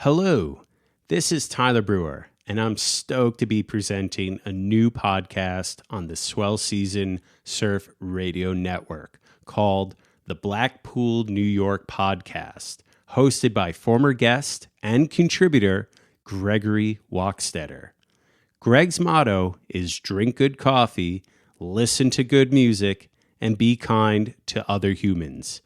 Hello, this is Tyler Brewer, and I'm stoked to be presenting a new podcast on the Swell Season Surf Radio Network called the Blackpool, New York Podcast, hosted by former guest and contributor Gregory Wachstetter. Greg's motto is drink good coffee, listen to good music, and be kind to other humans.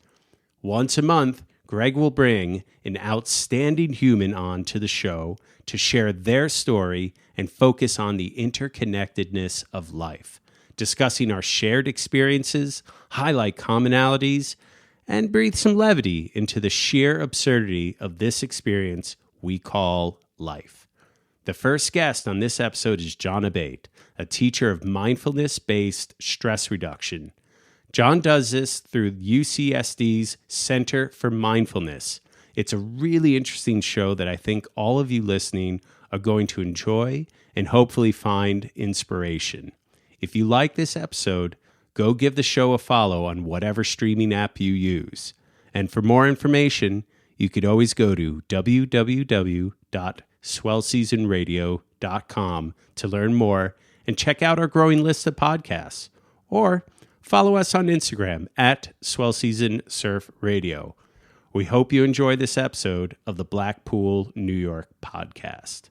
Once a month, Greg will bring an outstanding human on to the show to share their story and focus on the interconnectedness of life, discussing our shared experiences, highlight commonalities, and breathe some levity into the sheer absurdity of this experience we call life. The first guest on this episode is John Abate, a teacher of Mindfulness Based Stress Reduction. John does this through UCSD's Center for Mindfulness. It's a really interesting show that I think all of you listening are going to enjoy and hopefully find inspiration. If you like this episode, go give the show a follow on whatever streaming app you use. And for more information, you could always go to www.swellseasonradio.com to learn more and check out our growing list of podcasts. Or follow us on Instagram at Swell Season Surf Radio. We hope you enjoy this episode of the Blackpool, New York podcast.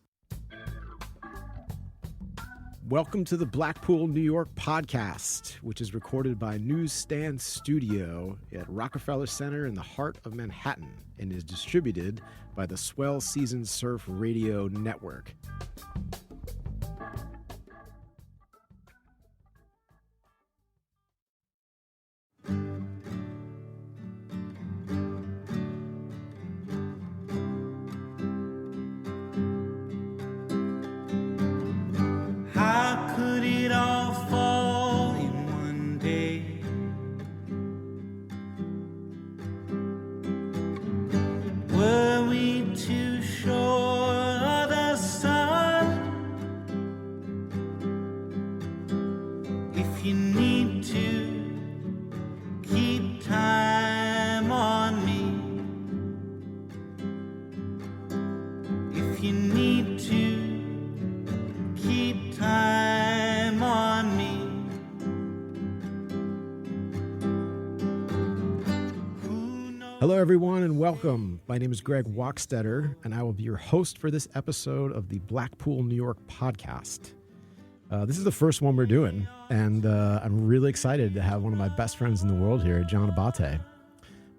Welcome to the Blackpool, New York podcast, which is recorded by Newsstand Studio at Rockefeller Center in the heart of Manhattan and is distributed by the Swell Season Surf Radio Network. Hello, everyone, and welcome. My name is Greg Wachstetter, and I will be your host for this episode of the Blackpool, New York podcast. This is the first one we're doing, and I'm really excited to have one of my best friends in the world here, John Abate.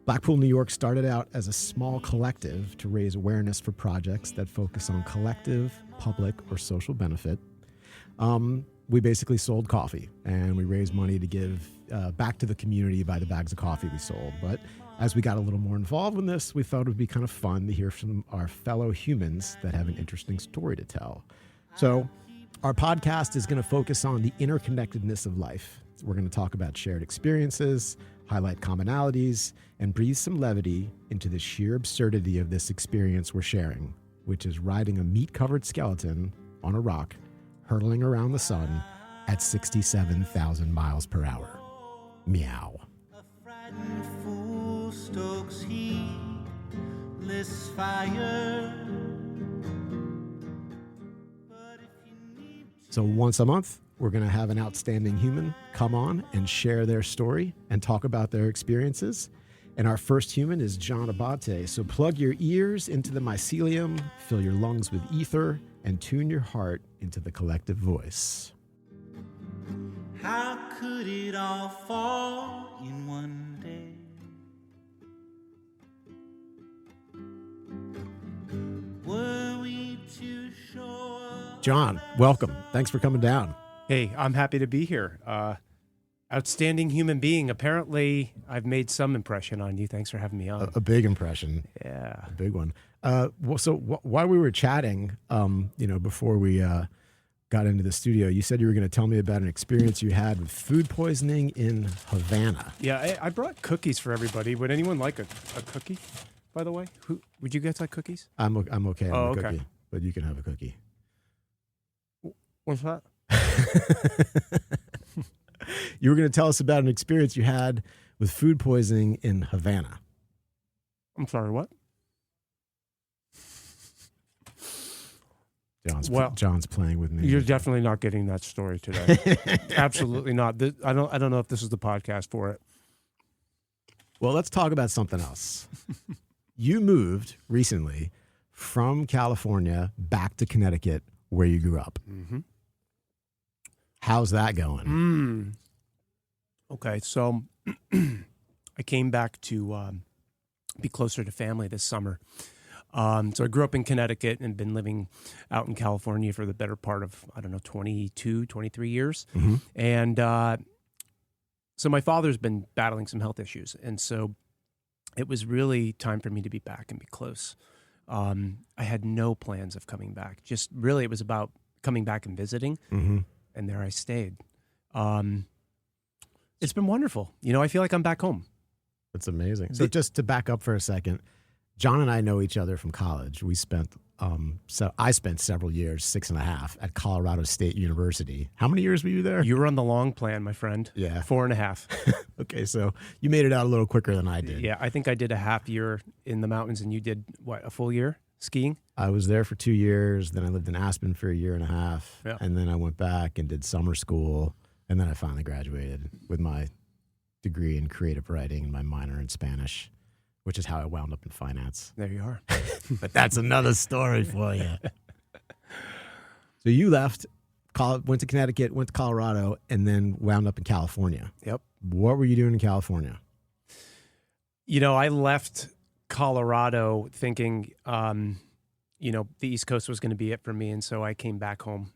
Blackpool, New York started out as a small collective to raise awareness for projects that focus on collective, public, or social benefit. We basically sold coffee, and we raised money to give back to the community by the bags of coffee we sold. But as we got a little more involved in this, we thought it would be kind of fun to hear from our fellow humans that have an interesting story to tell. So our podcast is going to focus on the interconnectedness of life. We're going to talk about shared experiences, highlight commonalities, and breathe some levity into the sheer absurdity of this experience we're sharing, which is riding a meat-covered skeleton on a rock, hurtling around the sun at 67,000 miles per hour. Meow. Stokes heatless fire. So once a month, we're going to have an outstanding human come on and share their story and talk about their experiences. And our first human is John Abate. So plug your ears into the mycelium, fill your lungs with ether, and tune your heart into the collective voice. How could it all fall in one day? Were we too sure? John, welcome. Thanks for coming down. Hey, I'm happy to be here. Outstanding human being. Apparently, I've made some impression on you. Thanks for having me on. A big impression. Yeah. A big one. While we were chatting, before we got into the studio, you said you were going to tell me about an experience you had with food poisoning in Havana. Yeah, I brought cookies for everybody. Would anyone like a cookie, by the way? Would you guys like cookies? I'm okay on a okay. cookie, but you can have a cookie. What's that? You were going to tell us about an experience you had with food poisoning in Havana. I'm sorry, what? John's playing with me. You're definitely not getting that story today. Absolutely not. I don't know if this is the podcast for it. Well, let's talk about something else. You moved recently from California back to Connecticut, where you grew up. Mm-hmm. How's that going? Okay, so I came back to be closer to family this summer. So I grew up in Connecticut and been living out in California for the better part of, 22, 23 years. Mm-hmm. And so my father's been battling some health issues. And so it was really time for me to be back and be close. I had no plans of coming back. Just really it was about coming back and visiting. Mm-hmm. And there I stayed. It's been wonderful. I feel like I'm back home. That's amazing. So just to back up for a second, John and I know each other from college. We spent, I spent several years, 6.5, at Colorado State University. How many years were you there? You were on the long plan, my friend. Yeah. 4.5. Okay, so you made it out a little quicker than I did. Yeah, I think I did a half year in the mountains, and you did, a full year skiing? I was there for 2 years. Then I lived in Aspen for 1.5 years. Yeah. And then I went back and did summer school. And then I finally graduated with my degree in creative writing and my minor in Spanish, which is how I wound up in finance. There you are. But that's another story for you. So you left, went to Connecticut, went to Colorado, and then wound up in California. Yep. What were you doing in California? I left Colorado thinking, the East Coast was going to be it for me. And so I came back home.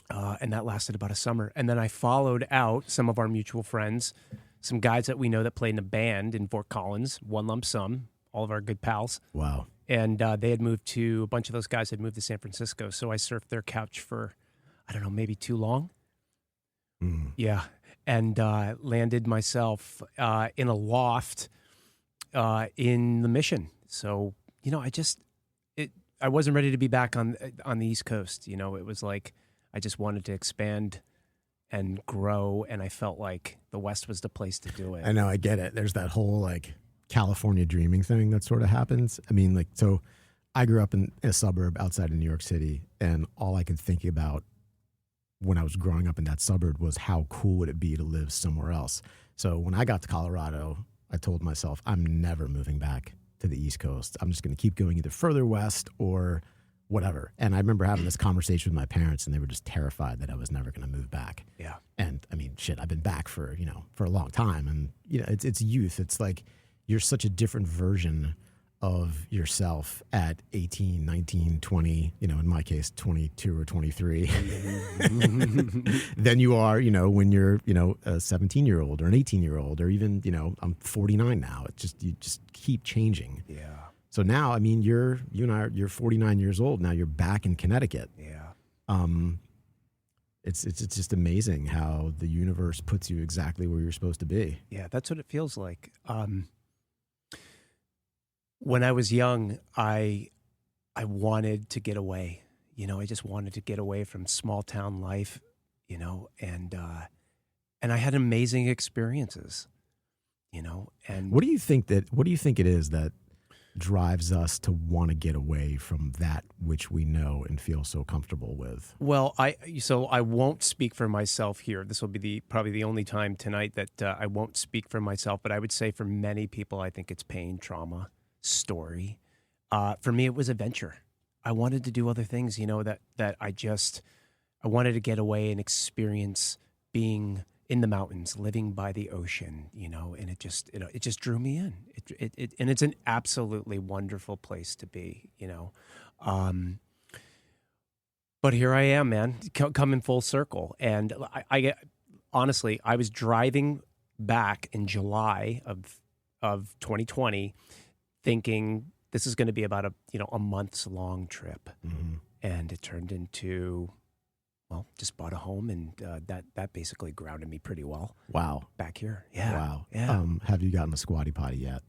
And that lasted about a summer. And then I followed out some of our mutual friends, some guys that we know that played in a band in Fort Collins, One Lump Sum, all of our good pals. Wow. And they had moved a bunch of those guys had moved to San Francisco. So I surfed their couch for, maybe too long. Mm. Yeah. And landed myself in a loft in the Mission. So, I wasn't ready to be back on the East Coast. It was like, I just wanted to expand and grow, and I felt like the West was the place to do it. I know, I get it. There's that whole California dreaming thing that sort of happens. I mean, so I grew up in a suburb outside of New York City, and all I could think about when I was growing up in that suburb was how cool would it be to live somewhere else. So when I got to Colorado, I told myself, I'm never moving back to the East Coast. I'm just going to keep going either further west or whatever. And I remember having this conversation with my parents, and they were just terrified that I was never going to move back. Yeah. And I mean, shit, I've been back for a long time. And, it's youth. It's like you're such a different version of yourself at 18, 19, 20, in my case, 22 or 23 than you are, when you're, a 17-year-old or an 18-year-old or even, I'm 49 now. You just keep changing. Yeah. So now, I mean, you're 49 years old. Now you're back in Connecticut. Yeah. It's just amazing how the universe puts you exactly where you're supposed to be. Yeah, that's what it feels like. When I was young, I wanted to get away. I just wanted to get away from small town life, and I had amazing experiences, and what do you think it is that drives us to want to get away from that which we know and feel so comfortable with? Well, I won't speak for myself here. This will be probably the only time tonight that I won't speak for myself, but I would say for many people, I think it's pain, trauma, story. For me, it was adventure. I wanted to do other things, that I wanted to get away and experience being in the mountains, living by the ocean, and it just drew me in. And it's an absolutely wonderful place to be, But here I am, man, coming full circle. And honestly, I was driving back in July of 2020, thinking this is going to be about a month's long trip, and it turned into. Well, just bought a home, and that basically grounded me pretty well. Wow. Back here. Yeah. Wow. Yeah. Have you gotten a squatty potty yet?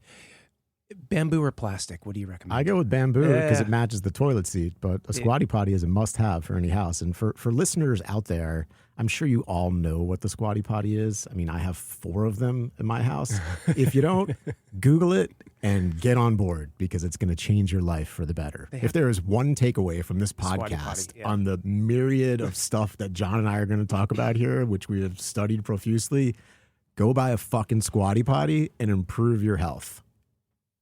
Bamboo or plastic? What do you recommend? I go with bamboo because Yeah. it matches the toilet seat, but a squatty potty is a must-have for any house. And for listeners out there, I'm sure you all know what the squatty potty is. I mean, I have 4 of them in my house. If you don't, Google it and get on board because it's going to change your life for the better. If there is one takeaway from this Squatty podcast potty, yeah. on the myriad of stuff that John and I are going to talk about here, which we have studied profusely, go buy a fucking squatty potty and improve your health.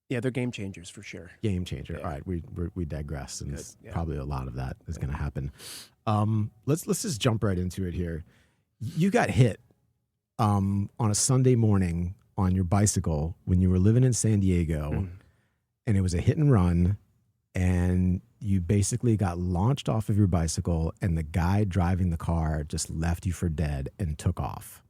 Yeah, they're game changers for sure. Game changer. Yeah. All right, we digress, and it's Yeah. probably a lot of that is going to happen. Let's just jump right into it here. You got hit on a Sunday morning on your bicycle when you were living in San Diego, and it was a hit and run, and you basically got launched off of your bicycle, and the guy driving the car just left you for dead and took off.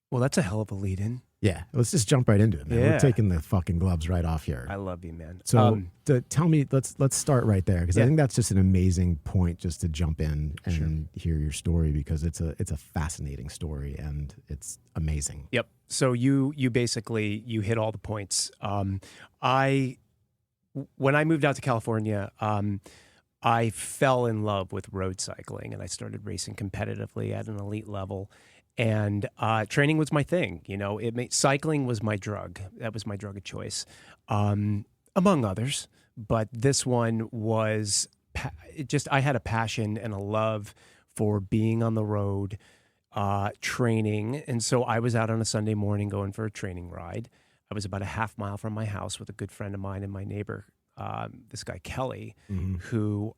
Well, that's a hell of a lead-in. Yeah, let's just jump right into it, man. We're Yeah. taking the fucking gloves right off here. I love you, man. So tell me, let's start right there because I Yeah. think that's just an amazing point just to jump in and hear your story because it's a fascinating story and it's amazing. Yep. So you basically you hit all the points. When I moved out to California, I fell in love with road cycling and I started racing competitively at an elite level. And training was my thing, you know. Cycling was my drug. That was my drug of choice, among others. But this one was I had a passion and a love for being on the road, training. And so I was out on a Sunday morning going for a training ride. I was about a half mile from my house with a good friend of mine and my neighbor, this guy Kelly, who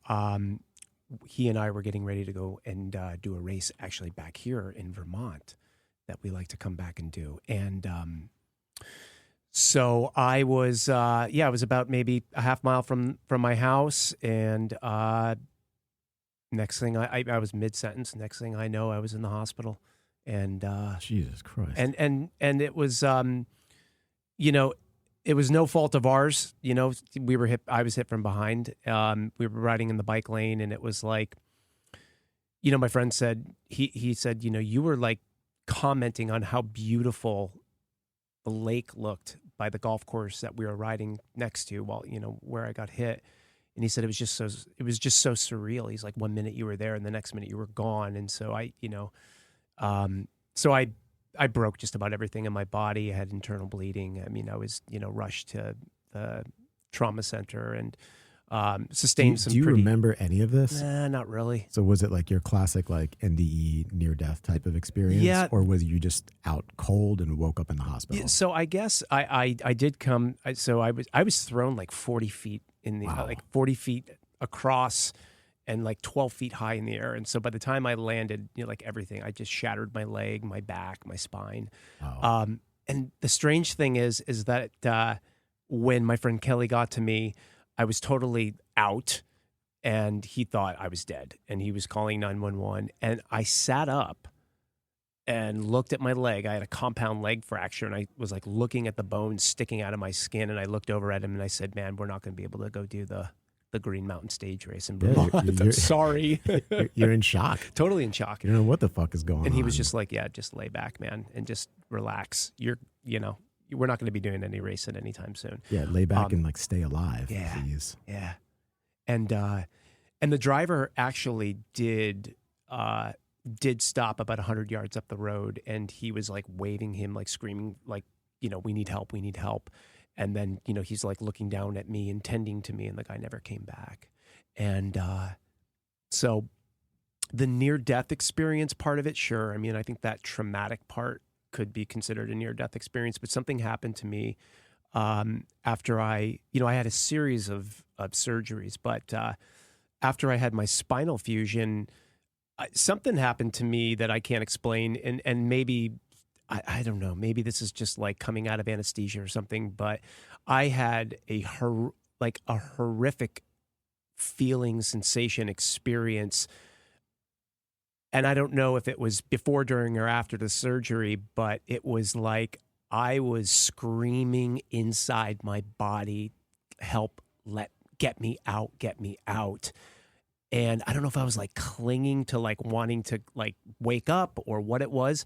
he and I were getting ready to go and do a race actually back here in Vermont that we like to come back and do. And so I was, I was about maybe a half mile from my house. And next thing I was mid-sentence. Next thing I know, I was in the hospital. And Jesus Christ. and it was, you know, it was no fault of ours. You know, I was hit from behind. We were riding in the bike lane and it was like, you know, my friend said, he said, you know, you were like commenting on how beautiful the lake looked by the golf course that we were riding next to while, you know, where I got hit. And he said, it was just so surreal. He's like, 1 minute you were there and the next minute you were gone. And so I broke just about everything in my body. I had internal bleeding. I mean, I was, you know, rushed to the trauma center and sustained some. Do you pretty, remember any of this? Nah, not really. So was it like your classic like NDE near death type of experience? Yeah. Or was you just out cold and woke up in the hospital? Yeah, so I guess I did come. So I was thrown like 40 feet in the Wow. like 40 feet across and like 12 feet high in the air. And so by the time I landed, you know, like everything, I just shattered my leg, my back, my spine. Oh. And the strange thing is that when my friend Kelly got to me, I was totally out and he thought I was dead and he was calling 911. And I sat up and looked at my leg. I had a compound leg fracture and I was like looking at the bones sticking out of my skin. And I looked over at him and I said, man, we're not going to be able to go do the Green Mountain Stage Race in Vermont. I'm sorry. You're in shock. Totally in shock. You don't know what the fuck is going on. And he was just like, yeah, just lay back, man, and just relax. We're not going to be doing any racing anytime soon. Yeah, lay back and like stay alive. Yeah. Please. Yeah. And the driver actually did stop about 100 yards up the road and he was like waving him, like screaming, like, you know, we need help. We need help. And then, you know, he's like looking down at me and tending to me and the guy never came back. And so the near-death experience part of it, sure. I mean, I think that traumatic part could be considered a near-death experience, but something happened to me after I had a series of surgeries, but after I had my spinal fusion, something happened to me that I can't explain. And maybe, I don't know, maybe this is just like coming out of anesthesia or something, but I had a horrific feeling, sensation, experience. And I don't know if it was before, during, or after the surgery, but it was like I was screaming inside my body, help, get me out, get me out. And I don't know if I was like clinging to like wanting to like wake up or what it was,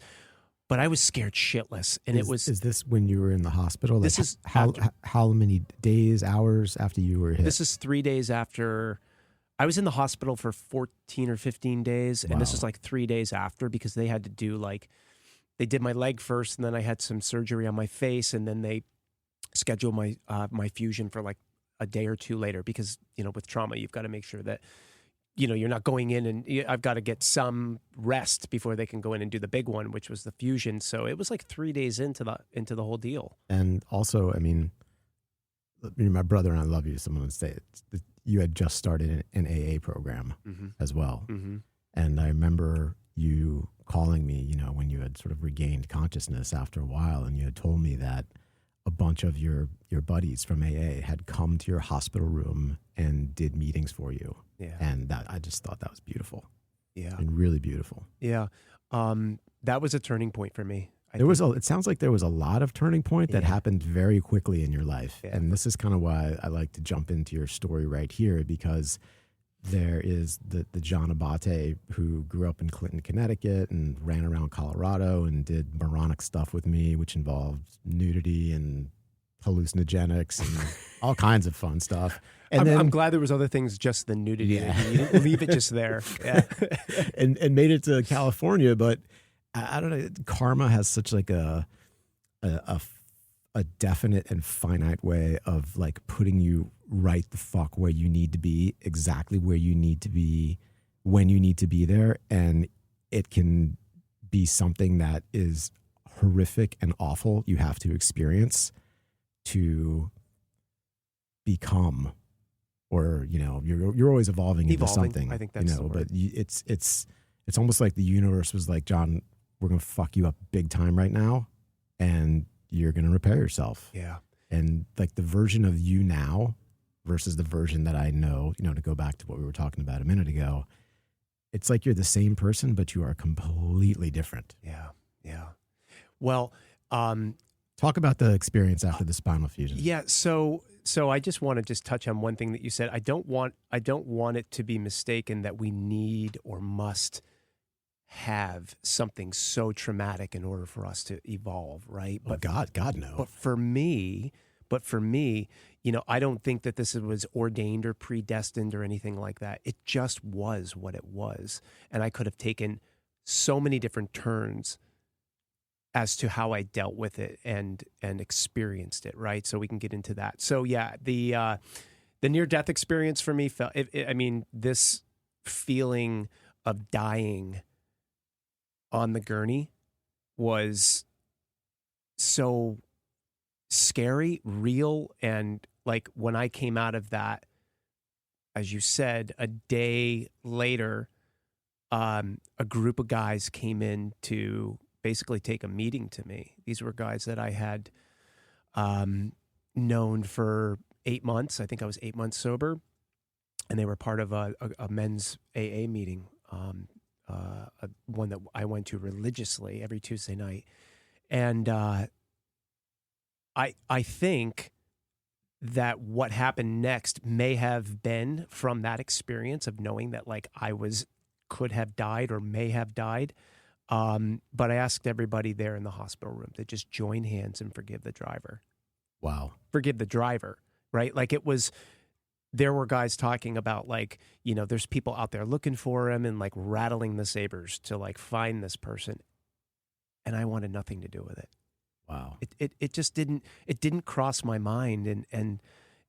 but I was scared shitless. And Is this when you were in the hospital? This Like, is how many days, hours after you were hit? This is 3 days after. I was in the hospital for 14 or 15 days, and this is like 3 days after, because they had to do they did my leg first, and then I had some surgery on my face, and then they scheduled my my fusion for like a day or two later, because with trauma you've got to make sure that you're not going in, and I've got to get some rest before they can go in and do the big one, which was the fusion. So it was like 3 days into the whole deal. And also, I mean, my brother and I love you. Someone would say you had just started an AA program as well. Mm-hmm. And I remember you calling me, when you had sort of regained consciousness after a while, and you had told me that a bunch of your buddies from AA had come to your hospital room and did meetings for you. Yeah. And that, I just thought that was beautiful. Yeah. And really beautiful. Yeah. That was a turning point for me. It sounds like there was a lot of turning point that happened very quickly in your life. Yeah. And this is kind of why I like to jump into your story right here, because there is the John Abate who grew up in Clinton, Connecticut, and ran around Colorado and did moronic stuff with me, which involved nudity and hallucinogenics and all kinds of fun stuff. And I'm glad there was other things just than nudity. Yeah. You didn't leave it just there. Yeah. and made it to California, but I don't know. Karma has such like a definite and finite way of like putting you right the fuck where you need to be, exactly where you need to be, when you need to be there. And it can be something that is horrific and awful. You have to experience to become, or, you're always evolving into something, I think that's the word. But it's almost like the universe was like, John, we're going to fuck you up big time right now, and you're going to repair yourself. Yeah. And like the version of you now versus the version that I know, to go back to what we were talking about a minute ago, it's like you're the same person, but you are completely different. Yeah. Yeah. Well, talk about the experience after the spinal fusion. Yeah. So I just want to touch on one thing that you said. I don't want it to be mistaken that we need or must have something so traumatic in order for us to evolve, right? But God no. But for me, I don't think that this was ordained or predestined or anything like that. It just was what it was. And I could have taken so many different turns as to how I dealt with it and experienced it, right? So we can get into that. So yeah, the near-death experience for me felt, this feeling of dying on the gurney was so scary, real, and like when I came out of that, as you said, a day later, a group of guys came in to basically take a meeting to me. These were guys that I had known for 8 months. I think I was 8 months sober, and they were part of a men's AA meeting, one that I went to religiously every Tuesday night. And I think that what happened next may have been from that experience of knowing that like I could have died or may have died. But I asked everybody there in the hospital room to just join hands and forgive the driver. Wow. Forgive the driver, right? Like there were guys talking about like, there's people out there looking for him and like rattling the sabers to like find this person. And I wanted nothing to do with it. Wow. It just didn't cross my mind. And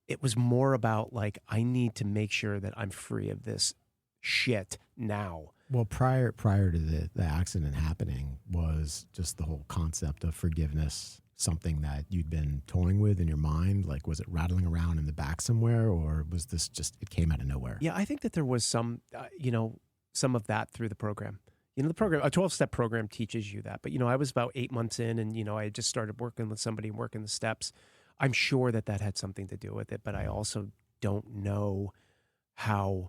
it was more about like, I need to make sure that I'm free of this shit now. Well, prior to the accident happening was just the whole concept of forgiveness, something that you'd been toying with in your mind? Like, was it rattling around in the back somewhere, or was this just, it came out of nowhere? Yeah, I think that there was some of that through the program. The program, a 12-step program teaches you that. But, I was about 8 months in and, I had just started working with somebody and working the steps. I'm sure that had something to do with it, but I also don't know how,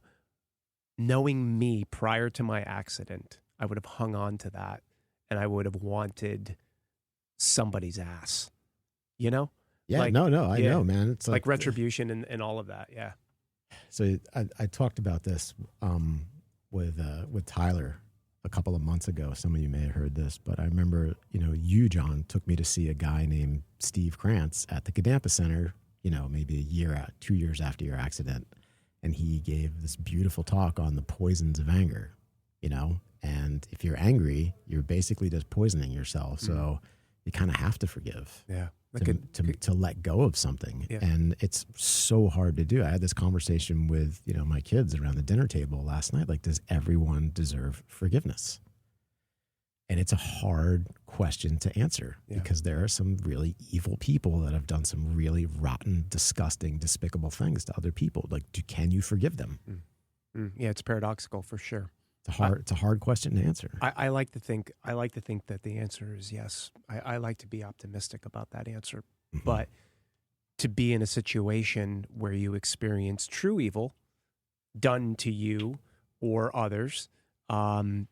knowing me prior to my accident, I would have hung on to that and I would have wanted somebody's ass, Yeah, I know, man. It's like retribution and all of that. Yeah. So I talked about this with Tyler a couple of months ago. Some of you may have heard this, but I remember, you, John, took me to see a guy named Steve Krantz at the Kadampa Center, maybe 2 years after your accident. And he gave this beautiful talk on the poisons of anger, and if you're angry, you're basically just poisoning yourself. So you kind of have to forgive. Yeah. To let go of something. Yeah. And it's so hard to do. I had this conversation with, my kids around the dinner table last night. Like, does everyone deserve forgiveness? And it's a hard question to answer because there are some really evil people that have done some really rotten, disgusting, despicable things to other people. Like, can you forgive them? Yeah, it's paradoxical for sure. It's a hard question to answer. I like to think that the answer is yes. I like to be optimistic about that answer. Mm-hmm. But to be in a situation where you experience true evil done to you or others, one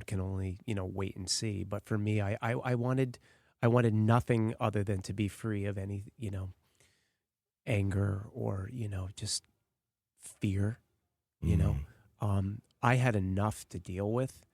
can only, wait and see. But for me, I wanted nothing other than to be free of any, anger or, just fear, I had enough to deal with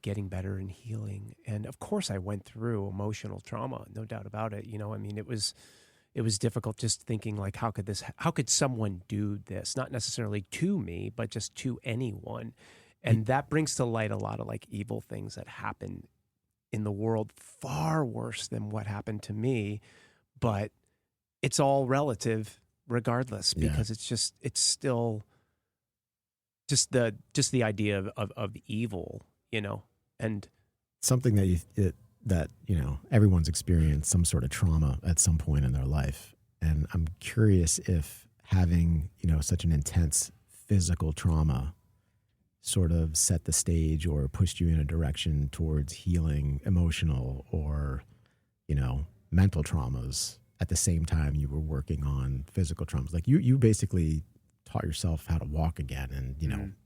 getting better and healing. And of course I went through emotional trauma, no doubt about it. It was difficult just thinking like, how could someone do this? Not necessarily to me, but just to anyone. And that brings to light a lot of like evil things that happen in the world, far worse than what happened to me. But it's all relative regardless, because it's still just the idea of evil, and something that everyone's experienced some sort of trauma at some point in their life. And I'm curious if having, such an intense physical trauma sort of set the stage or pushed you in a direction towards healing emotional or, mental traumas at the same time you were working on physical traumas. Like you basically taught yourself how to walk again, and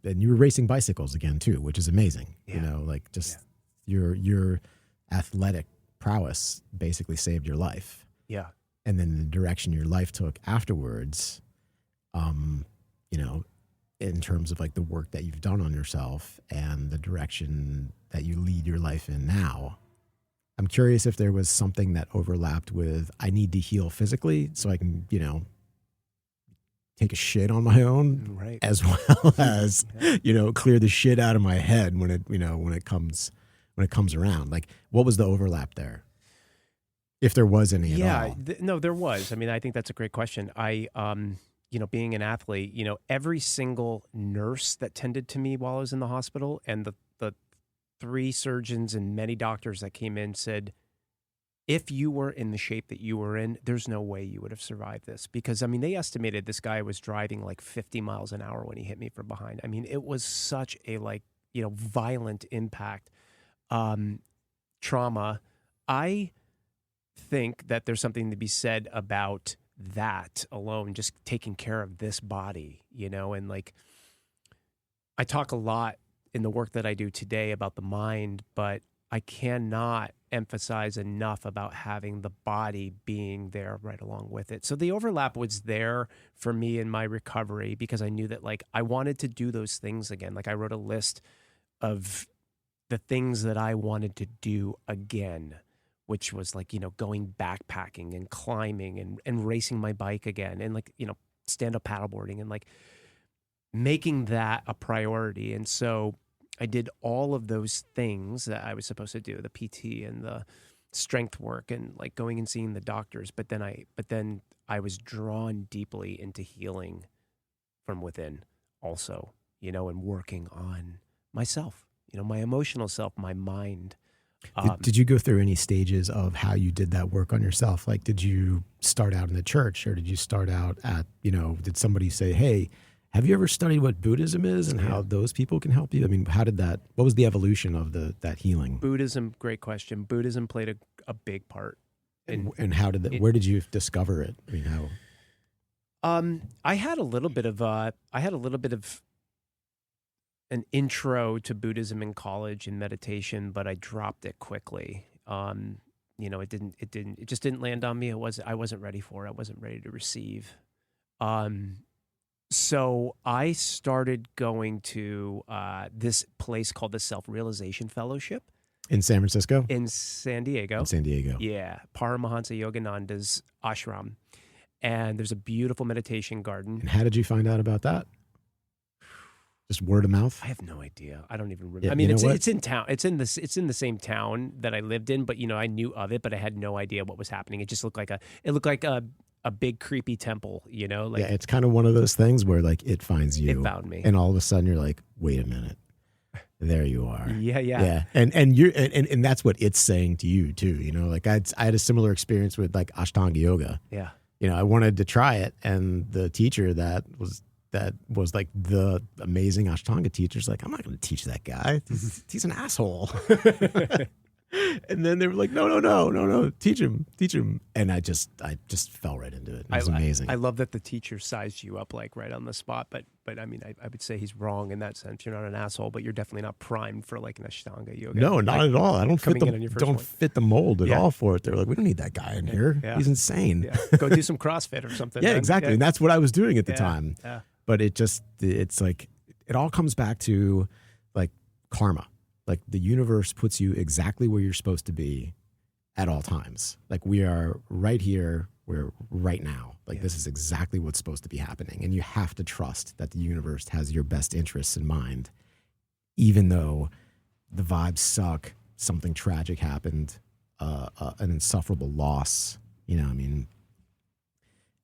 and you were racing bicycles again too, which is amazing. Your athletic prowess basically saved your life. Yeah. And then the direction your life took afterwards, in terms of like the work that you've done on yourself and the direction that you lead your life in now. I'm curious if there was something that overlapped with, I need to heal physically so I can, take a shit on my own, right, as well as, clear the shit out of my head when it comes around. Like, what was the overlap there? If there was any at all. No, there was. I think that's a great question. Being an athlete, every single nurse that tended to me while I was in the hospital and the 3 surgeons and many doctors that came in said, if you were in the shape that you were in, there's no way you would have survived this. Because, they estimated this guy was driving like 50 miles an hour when he hit me from behind. It was such a violent impact, trauma. I think that there's something to be said about that alone, just taking care of this body, and I talk a lot in the work that I do today about the mind, but I cannot emphasize enough about having the body being there right along with it. So the overlap was there for me in my recovery because I knew that I wanted to do those things again. I wrote a list of the things that I wanted to do again, which was going backpacking and climbing and racing my bike again and stand-up paddleboarding and making that a priority. And so I did all of those things that I was supposed to do, the PT and the strength work and going and seeing the doctors. But then I was drawn deeply into healing from within also, and working on myself, my emotional self, my mind. Did you go through any stages of how you did that work on yourself? Like, did you start out in the church or did you start out at, did somebody say, hey, have you ever studied what Buddhism is and how those people can help you? What was the evolution of that healing? Buddhism, great question. Buddhism played a big part. And how did that, where did you discover it? How? I had a little bit of an intro to Buddhism in college in meditation, but I dropped it quickly. It just didn't land on me. I wasn't ready for it. I wasn't ready to receive. So I started going to this place called the Self-Realization Fellowship In San Francisco? in San Diego. In San Diego. Yeah, Paramahansa Yogananda's ashram. And there's a beautiful meditation garden. And how did you find out about that? Just word of mouth? I have no idea. I don't even remember. Yeah, I mean, you know what? it's in town. It's in the same town that I lived in, but I knew of it, but I had no idea what was happening. It just looked like a big creepy temple, like Yeah, it's kind of one of those things where like it finds you. it found me. And all of a sudden you're like, wait a minute. There you are. Yeah. And you're and that's what it's saying to you too. Like I had a similar experience with like Ashtanga yoga. Yeah. I wanted to try it, and the teacher that was like the amazing Ashtanga teacher's like, I'm not going to teach that guy. He's an asshole. And then they were like, no, teach him. And I just fell right into it. It was amazing. I love that the teacher sized you up like right on the spot, but I mean, I would say he's wrong in that sense. You're not an asshole, but you're definitely not primed for like an Ashtanga yoga. No, not at all. I don't Coming fit the mold at all for it. They're like, we don't need that guy in here. Yeah. He's insane. Yeah. Go do some CrossFit or something. Yeah, man. exactly. Yeah. And that's what I was doing at the time. Yeah. But it's like, it all comes back to like karma. Like the universe puts you exactly where you're supposed to be at all times. Like we are right here, we're right now. Like this is exactly what's supposed to be happening. And you have to trust that the universe has your best interests in mind, even though the vibes suck, something tragic happened, an insufferable loss. It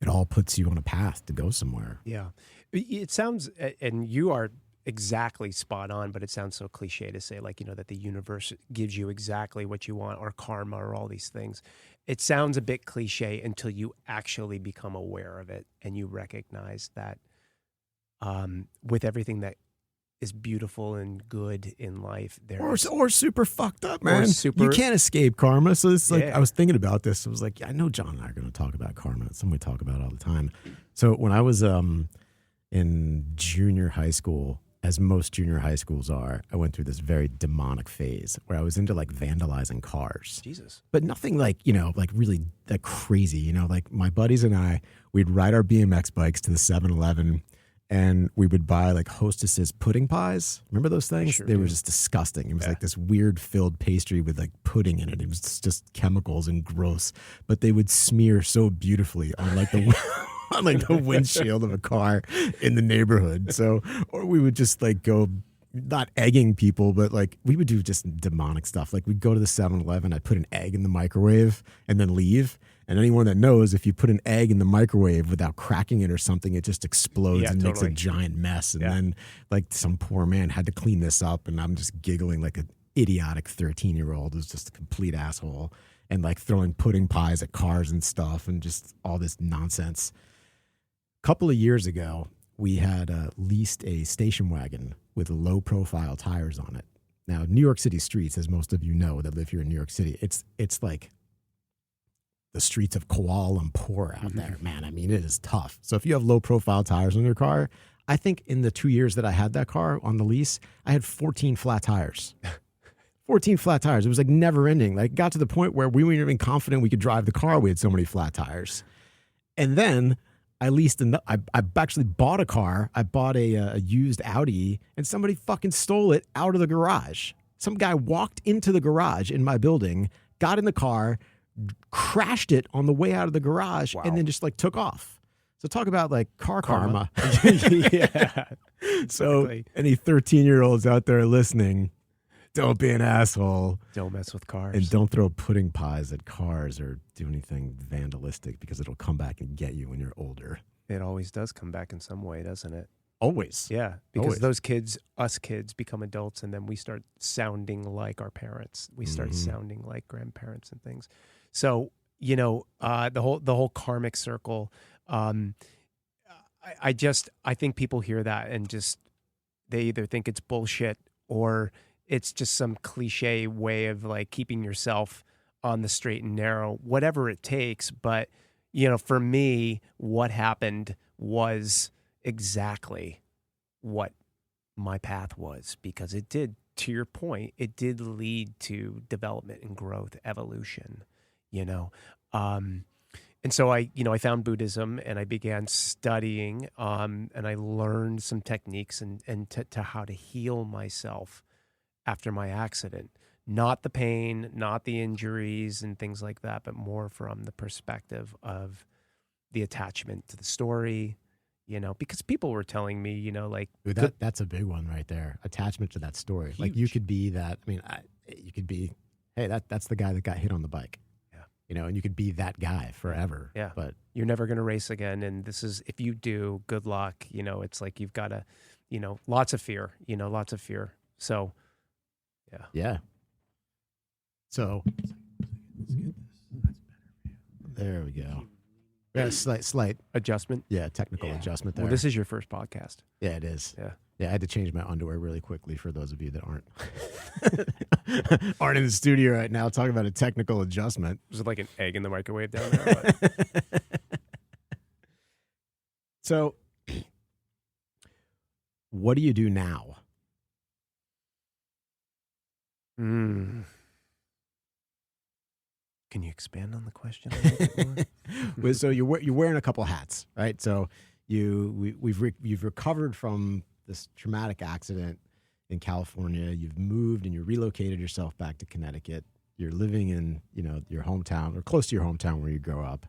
all puts you on a path to go somewhere. Yeah. It sounds, and you are exactly spot on, but it sounds so cliche to say like, that the universe gives you exactly what you want, or karma, or all these things. It sounds a bit cliche until you actually become aware of it and you recognize that with everything that is beautiful and good in life, or super fucked up, man. You can't escape karma. So it's like, I was thinking about this. I was like, I know John and I are going to talk about karma. It's something we talk about all the time. So when I was in junior high school, as most junior high schools are, I went through this very demonic phase where I was into like vandalizing cars. Jesus. But nothing like, like really that crazy, like my buddies and I, we'd ride our BMX bikes to the 7-Eleven and we would buy like Hostess's pudding pies. Remember those things? Sure they do. were just disgusting. It was like this weird filled pastry with like pudding in it. It was just chemicals and gross, but they would smear so beautifully on like the on like the windshield of a car in the neighborhood. So, or we would just like go, not egging people, but like we would do just demonic stuff. Like we'd go to the 7-Eleven, I'd put an egg in the microwave and then leave. And anyone that knows, if you put an egg in the microwave without cracking it or something, it just explodes and makes a giant mess. And then like some poor man had to clean this up, and I'm just giggling like an idiotic 13-year-old who's just a complete asshole and like throwing pudding pies at cars and stuff and just all this nonsense. A couple of years ago, we had leased a station wagon with low-profile tires on it. Now, New York City streets, as most of you know that live here in New York City, it's like the streets of Kuala Lumpur out there, man. I mean, it is tough. So if you have low-profile tires on your car, I think in the 2 years that I had that car on the lease, I had 14 flat tires. 14 flat tires. It was like never ending. Like got to the point where we weren't even confident we could drive the car. We had so many flat tires. And then I leased, I actually bought a car. I bought a used Audi, and somebody fucking stole it out of the garage. Some guy walked into the garage in my building, got in the car, crashed it on the way out of the garage, and then just like took off. So talk about like karma. Yeah. So any 13-year-olds out there listening, don't be an asshole. Don't mess with cars. And don't throw pudding pies at cars or do anything vandalistic, because it'll come back and get you when you're older. It always does come back in some way, doesn't it? Always. Yeah, because Always. those kids, us kids, become adults, and then we start sounding like our parents. We start sounding like grandparents and things. So, the whole karmic circle. I think people hear that and just they either think it's bullshit or it's just some cliche way of like keeping yourself on the straight and narrow, whatever it takes. But, for me, what happened was exactly what my path was, because it did, to your point, it did lead to development and growth, evolution, And so I found Buddhism and I began studying, and I learned some techniques and to how to heal myself after my accident. Not the pain, not the injuries and things like that, but more from the perspective of the attachment to the story, because people were telling me, like... Dude, that's a big one right there. Attachment to that story. Huge. Like you could be that, you could be, hey, that's the guy that got hit on the bike. And you could be that guy forever. Yeah. But you're never going to race again. And this is, if you do, good luck. It's like you've got to, lots of fear, lots of fear. So, yeah. Yeah. So, there we go. Yeah, slight adjustment. Yeah, technical adjustment there. Well, this is your first podcast. Yeah, it is. Yeah. Yeah, I had to change my underwear really quickly for those of you that aren't in the studio right now talking about a technical adjustment. Was it like an egg in the microwave down there? So, what do you do now? Can you expand on the question a little bit more? So you're wearing a couple hats, right? So you've recovered from this traumatic accident in California. You've moved and you relocated yourself back to Connecticut. You're living in your hometown or close to your hometown where you grew up,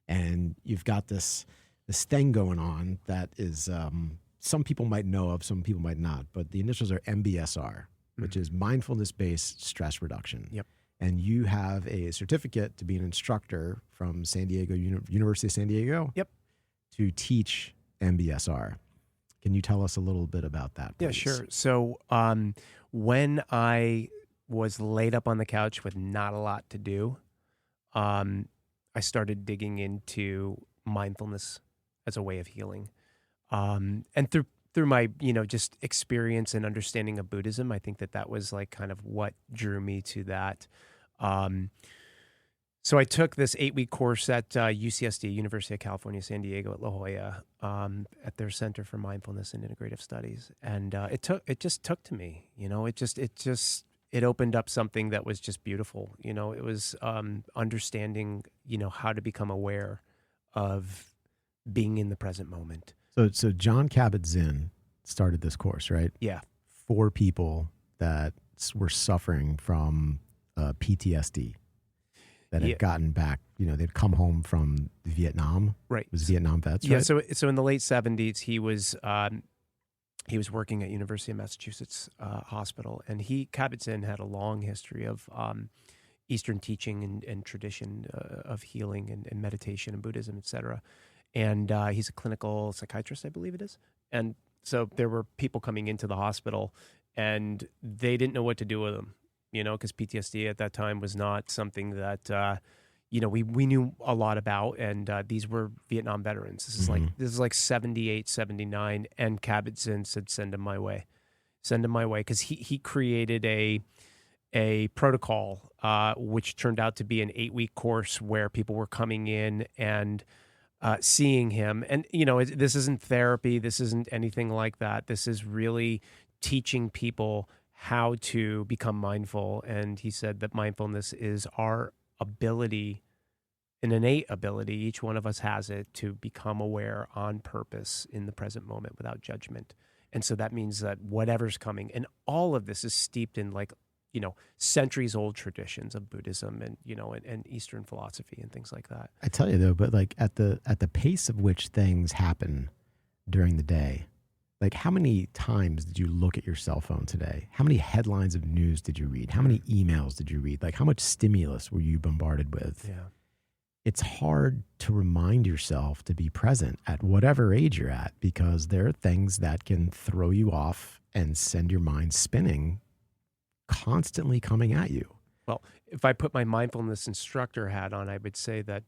and you've got this thing going on that is some people might know of, some people might not. But the initials are MBSR, which is Mindfulness Based Stress Reduction. Yep. And you have a certificate to be an instructor from San Diego University of San Diego. Yep. To teach MBSR. Can you tell us a little bit about that, please? Yeah, sure. So when I was laid up on the couch with not a lot to do, I started digging into mindfulness as a way of healing. And through my, just experience and understanding of Buddhism, I think that was like kind of what drew me to that. So I took this 8-week course at UCSD, University of California, San Diego at La Jolla, at their Center for Mindfulness and Integrative Studies, and it just took to me. It opened up something that was just beautiful. It was understanding, how to become aware of being in the present moment. So John Kabat-Zinn started this course, right? Yeah. For people that were suffering from PTSD. That had gotten back, they'd come home from Vietnam. Right. It was Vietnam vets, yeah, right? So in the late 70s, he was working at University of Massachusetts Hospital, and Kabat-Zinn had a long history of Eastern teaching and tradition of healing and meditation and Buddhism, et cetera. And he's a clinical psychiatrist, I believe it is. And so there were people coming into the hospital, and they didn't know what to do with them. Because PTSD at that time was not something that, we knew a lot about. And these were Vietnam veterans. This is like 78, 79. And Kabat-Zinn said, send him my way. Because he created a protocol, which turned out to be an 8-week course where people were coming in and seeing him. And, this isn't therapy. This isn't anything like that. This is really teaching people how to become mindful. And he said that mindfulness is our ability, an innate ability, each one of us has it, to become aware on purpose in the present moment without judgment. And so that means that whatever's coming, and all of this is steeped in centuries old traditions of Buddhism and, and Eastern philosophy and things like that. I tell you though, but like at the pace of which things happen during the day, like how many times did you look at your cell phone today? How many headlines of news did you read? How many emails did you read? Like how much stimulus were you bombarded with? Yeah. It's hard to remind yourself to be present at whatever age you're at, because there are things that can throw you off and send your mind spinning, constantly coming at you. Well, if I put my mindfulness instructor hat on, I would say that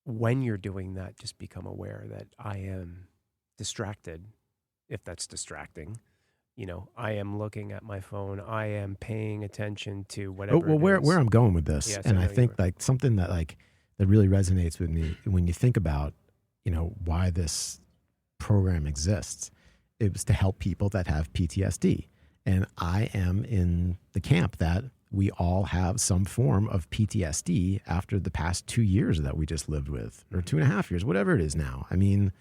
when you're doing that, just become aware that I am distracted, if that's distracting. I am looking at my phone. I am paying attention to whatever. Well, where I'm going with this, yes, and I think like something that really resonates with me when you think about, why this program exists, it was to help people that have PTSD. And I am in the camp that we all have some form of PTSD after the past 2 years that we just lived with, or 2.5 years, whatever it is now. I mean,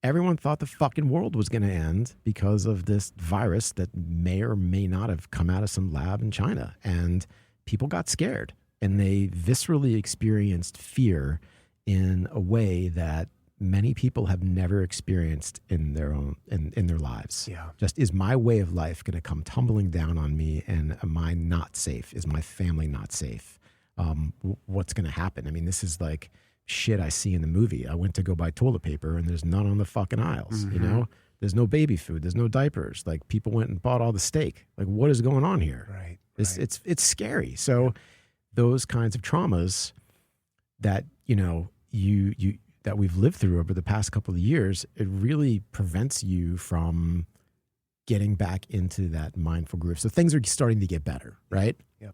everyone thought the fucking world was going to end because of this virus that may or may not have come out of some lab in China. And people got scared, and they viscerally experienced fear in a way that many people have never experienced in their own in their lives. Yeah. Just, is my way of life going to come tumbling down on me, and am I not safe? Is my family not safe? What's going to happen? I mean, this is like shit I see in the movie. I went to go buy toilet paper and there's none on the fucking aisles. You know, there's no baby food, there's no diapers. Like, people went and bought all the steak. Like, what is going on here? Right. It's scary. So those kinds of traumas that, you know, you that we've lived through over the past couple of years, it really prevents you from getting back into that mindful groove. So things are starting to get better, right? Yep.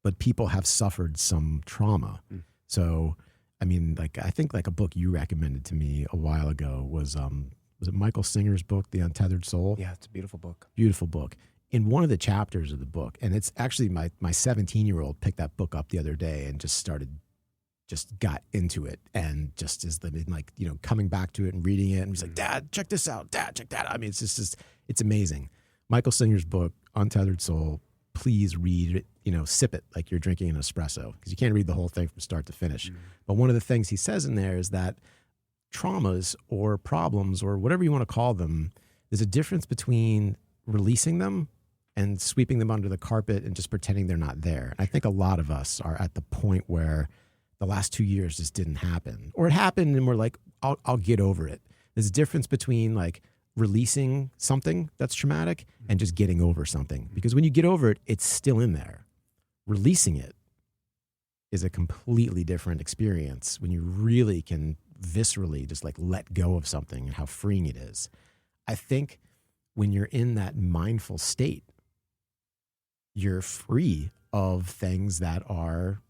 But people have suffered some trauma. So, I mean, like, I think like a book you recommended to me a while ago was it Michael Singer's book, The Untethered Soul? Yeah, it's a beautiful book. Beautiful book. In one of the chapters of the book, and it's actually my 17-year-old picked that book up the other day and just got into it, and just is like, you know, coming back to it and reading it, and he's like, Dad, check this out. Dad, check that out. I mean, it's just it's amazing. Michael Singer's book, Untethered Soul. Please read it, you know, sip it like you're drinking an espresso, because you can't read the whole thing from start to finish. But one of the things he says in there is that traumas or problems, or whatever you want to call them, there's a difference between releasing them and sweeping them under the carpet and just pretending they're not there. And I think a lot of us are at the point where the last 2 years just didn't happen, or it happened and we're like, I'll get over it. There's a difference between like releasing something that's traumatic and just getting over something, because when you get over it, it's still in there. Releasing it is a completely different experience when you really can viscerally just like let go of something, and how freeing it is. I think when you're in that mindful state, you're free of things that are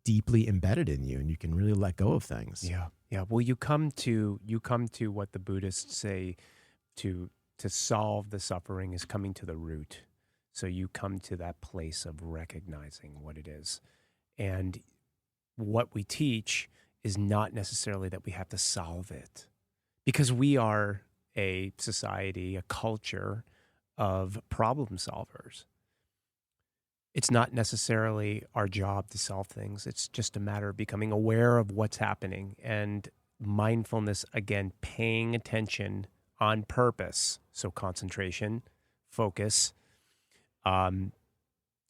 deeply embedded in you, and you can really let go of things. Yeah. Yeah. Well, you come to what the Buddhists say to solve the suffering is coming to the root. So you come to that place of recognizing what it is. And what we teach is not necessarily that we have to solve it, because we are a society, a culture of problem solvers. It's not necessarily our job to solve things. It's just a matter of becoming aware of what's happening, and mindfulness, again, paying attention on purpose. So concentration, focus, and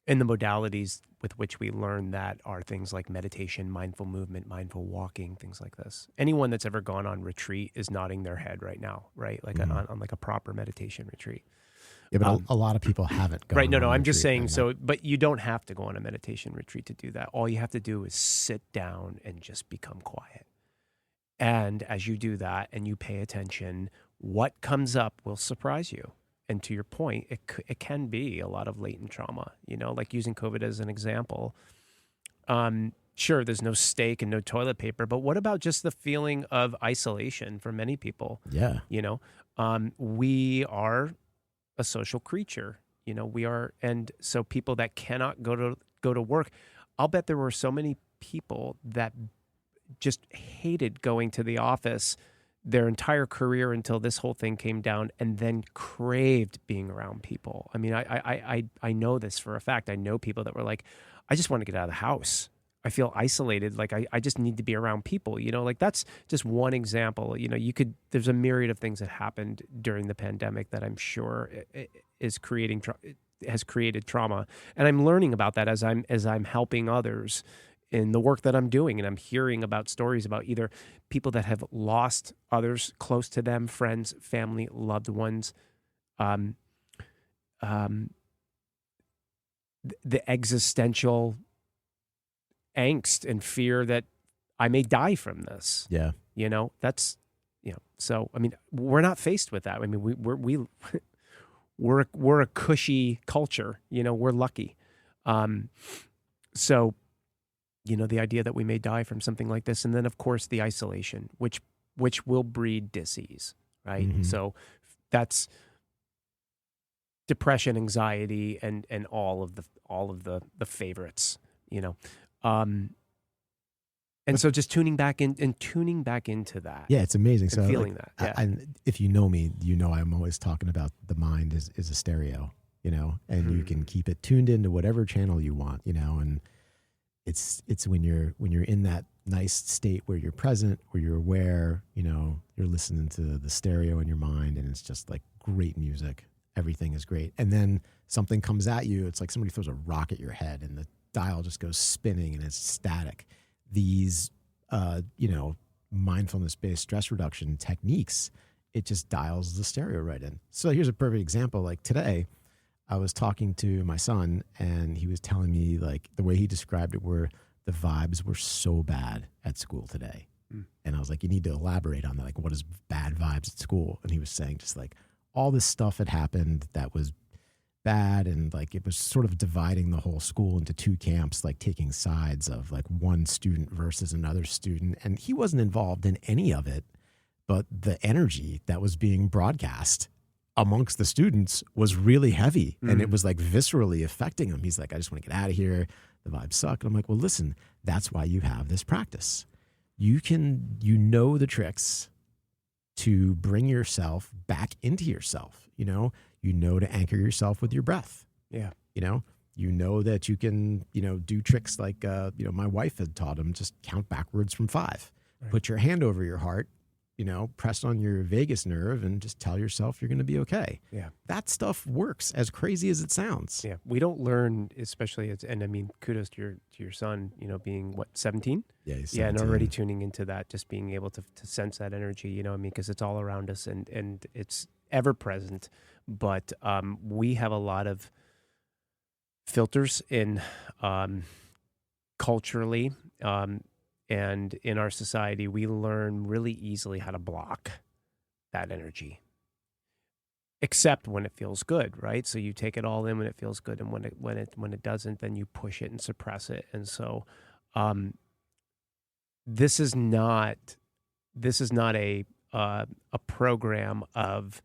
the modalities with which we learn that are things like meditation, mindful movement, mindful walking, things like this. Anyone that's ever gone on retreat is nodding their head right now, right? Like on like a proper meditation retreat. Yeah, but a lot of people haven't gone. Right. No, I'm just retreat, saying, right? so, but you don't have to go on a meditation retreat to do that. All you have to do is sit down and just become quiet. And as you do that and you pay attention, what comes up will surprise you. And to your point, it can be a lot of latent trauma, you know, like using COVID as an example. Sure, there's no steak and no toilet paper, but what about just the feeling of isolation for many people? Yeah. You know, we are a social creature, you know, we are. And so people that cannot go to work, I'll bet there were so many people that just hated going to the office their entire career until this whole thing came down, and then craved being around people. I mean, I know this for a fact. I know people that were like, I just want to get out of the house. I feel isolated. Like I just need to be around people, you know, like that's just one example. You know, there's a myriad of things that happened during the pandemic that I'm sure has created trauma. And I'm learning about that as I'm helping others in the work that I'm doing. And I'm hearing about stories about either people that have lost others close to them, friends, family, loved ones, the existential angst and fear that I may die from this. Yeah. You know, that's, you know, so, I mean, we're not faced with that. I mean, we're a cushy culture, you know, we're lucky. So, you know, the idea that we may die from something like this. And then of course the isolation, which will breed disease, right? Mm-hmm. So there's depression, anxiety, and all of the favorites, and so just tuning back into that. Yeah, it's amazing. And So feeling that. Yeah. And if you know me, I'm always talking about the mind is a stereo, and you can keep it tuned into whatever channel you want, and it's when you're in that nice state where you're present, where you're aware, you're listening to the stereo in your mind, and it's just like great music. Everything is great. And then something comes at you. It's like somebody throws a rock at your head and the dial just goes spinning and it's static. These, mindfulness based stress reduction techniques, it just dials the stereo right in. So here's a perfect example. Like today, I was talking to my son and he was telling me, like, the way he described it were the vibes were so bad at school today. And I was like, you need to elaborate on that. Like, what is bad vibes at school? And he was saying just like all this stuff had happened that was bad, and like it was sort of dividing the whole school into two camps, like taking sides of like one student versus another student. And he wasn't involved in any of it, but the energy that was being broadcast amongst the students was really heavy, and it was like viscerally affecting him. He's like, I just want to get out of here. The vibes suck. And I'm like, well, listen, that's why you have this practice. You the tricks to bring yourself back into yourself, to anchor yourself with your breath. Yeah. That you can, do tricks like, my wife had taught him, just count backwards from 5, right. Put your hand over your heart, press on your vagus nerve and just tell yourself you're going to be okay. Yeah. That stuff works, as crazy as it sounds. Yeah. We don't learn, especially kudos to your son, being 17? Yeah. He's 17. Yeah. And already tuning into that, just being able to sense that energy, because it's all around us and it's ever present. But we have a lot of filters in culturally, and in our society, we learn really easily how to block that energy, except when it feels good, right? So you take it all in when it feels good, and when it doesn't, then you push it and suppress it. And so, this is not a program of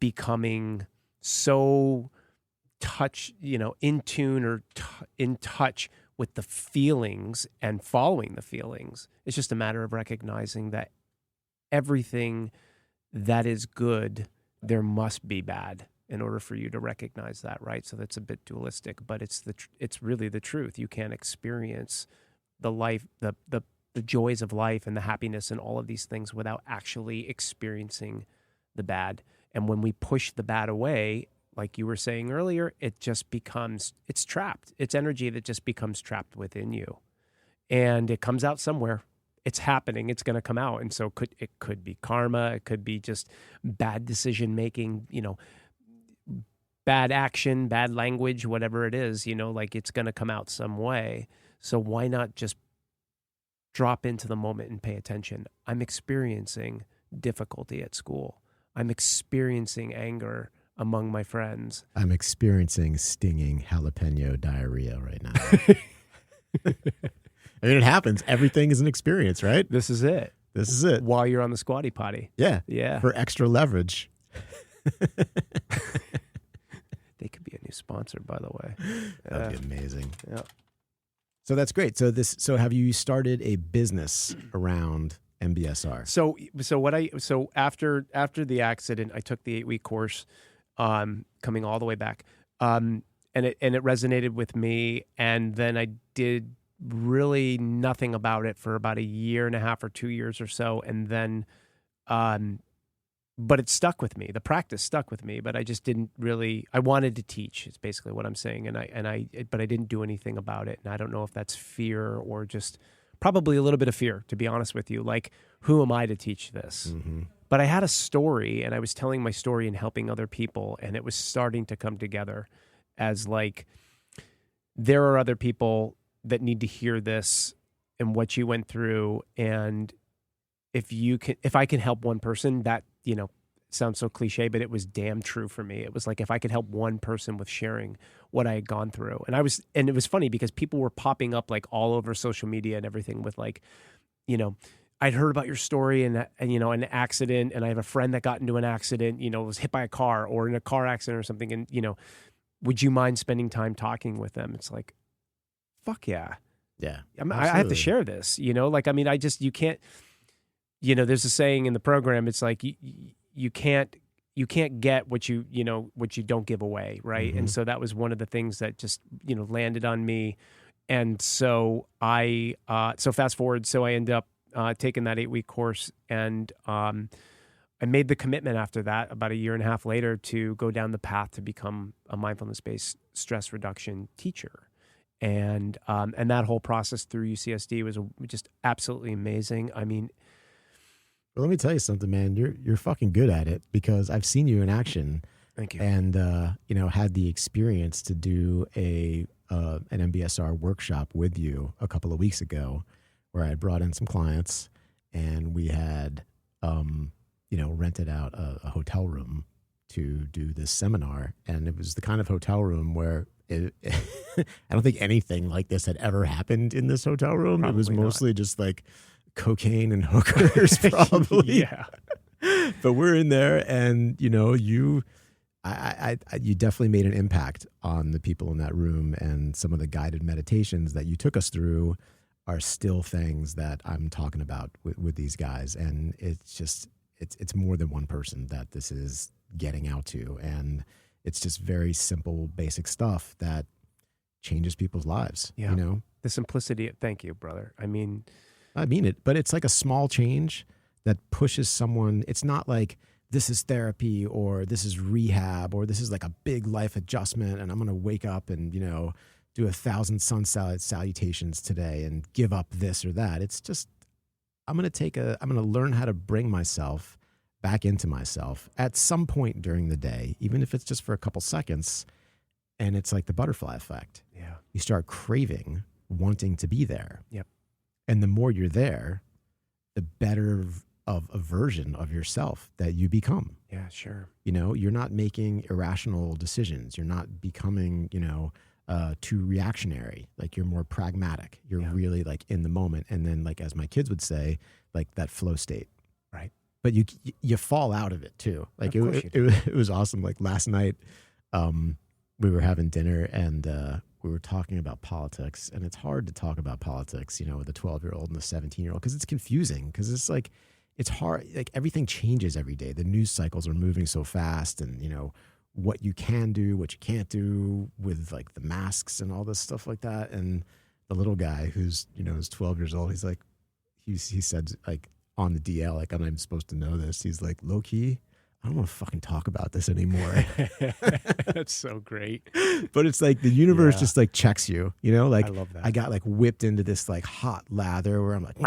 becoming so in tune or in touch with the feelings and following the feelings. It's just a matter of recognizing that everything that is good, there must be bad in order for you to recognize that, right? So that's a bit dualistic, but it's really the truth. You can't experience the life, the joys of life and the happiness and all of these things without actually experiencing the bad. And when we push the bad away, like you were saying earlier, it's trapped. It's energy that just becomes trapped within you. And it comes out somewhere. It's happening. It's going to come out. And so it could be karma. It could be just bad decision making, bad action, bad language, whatever it is, like it's going to come out some way. So why not just drop into the moment and pay attention? I'm experiencing difficulty at school. I'm experiencing anger among my friends. I'm experiencing stinging jalapeno diarrhea right now. It happens. Everything is an experience, right? This is it. While you're on the squatty potty. Yeah. Yeah. For extra leverage. They could be a new sponsor, by the way. That'd be amazing. Yeah. So that's great. So have you started a business around MBSR? So after the accident, I took the 8-week course, coming all the way back, and it resonated with me. And then I did really nothing about it for about 1.5 years or 2 years or so, and then, but it stuck with me. The practice stuck with me, but I just didn't really. I wanted to teach. It's basically what I'm saying, but I didn't do anything about it. And I don't know if that's fear or just. Probably a little bit of fear, to be honest with you. Like, who am I to teach this? Mm-hmm. But I had a story, and I was telling my story and helping other people, and it was starting to come together as like, there are other people that need to hear this and what you went through. And if I can help one person, that, sounds so cliche, but it was damn true for me. It was like, if I could help one person with sharing what I had gone through. And it was funny because people were popping up like all over social media and everything with like, I'd heard about your story and an accident, and I have a friend that got into an accident, was hit by a car or in a car accident or something. And, would you mind spending time talking with them? It's like, fuck yeah. Yeah. I have to share this, you can't, there's a saying in the program. It's like, you can't get what you don't give away. Right. Mm-hmm. And so that was one of the things that just, landed on me. And so so fast forward, so I ended up taking that 8-week course, and I made the commitment after that, about a year and a half later, to go down the path to become a mindfulness-based stress reduction teacher. And that whole process through UCSD was just absolutely amazing. I mean, well, let me tell you something, man. You're fucking good at it, because I've seen you in action. Thank you. And had the experience to do an MBSR workshop with you a couple of weeks ago, where I had brought in some clients, and we had rented out a hotel room to do this seminar. And it was the kind of hotel room where I don't think anything like this had ever happened in this hotel room. Probably it was mostly not. Just like cocaine and hookers, probably. Yeah. But we're in there, and you definitely made an impact on the people in that room, and some of the guided meditations that you took us through are still things that I'm talking about with these guys. And it's just, it's more than one person that this is getting out to. And it's just very simple, basic stuff that changes people's lives. Yeah. The simplicity. Thank you, brother. I mean it, but it's like a small change that pushes someone. It's not like this is therapy, or this is rehab, or this is like a big life adjustment, and I'm going to wake up and, do 1,000 sun salutations today and give up this or that. It's just, I'm going to learn how to bring myself back into myself at some point during the day, even if it's just for a couple seconds. And it's like the butterfly effect. Yeah. You start craving, wanting to be there. Yep. And the more you're there, the better of a version of yourself that you become. Yeah, sure. You're not making irrational decisions. You're not becoming, too reactionary. Like, you're more pragmatic. You're really like in the moment. And then, like, as my kids would say, like that flow state. Right. But you fall out of it too. Like, it was awesome. Like last night, we were having dinner, and we were talking about politics, and it's hard to talk about politics, with a 12-year-old and a 17-year-old, because it's confusing, because it's like, it's hard. Like, everything changes every day. The news cycles are moving so fast, and, what you can do, what you can't do with like the masks and all this stuff like that. And the little guy who's, is 12 years old, he's like, he said, like, on the DL, like, I'm not even supposed to know this. He's like, low key, I don't want to fucking talk about this anymore. That's so great. But it's like the universe just like checks you, like, I love that. I got like whipped into this like hot lather where I'm like,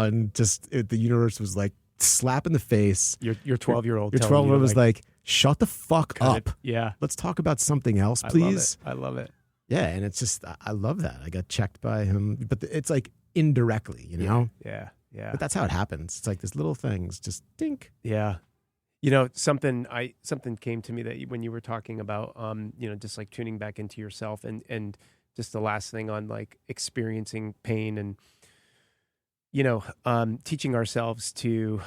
and just the universe was like slap in the face. Your 12-year-old. Your 12-year-old was like, shut the fuck up. Yeah. Let's talk about something else, please. I love it. Yeah. And it's just, I love that. I got checked by him, but it's like indirectly, Yeah. Yeah. But that's how it happens. It's like these little things just dink. Yeah. Something came to me that when you were talking about, just like tuning back into yourself, and just the last thing on like experiencing pain, and, teaching ourselves to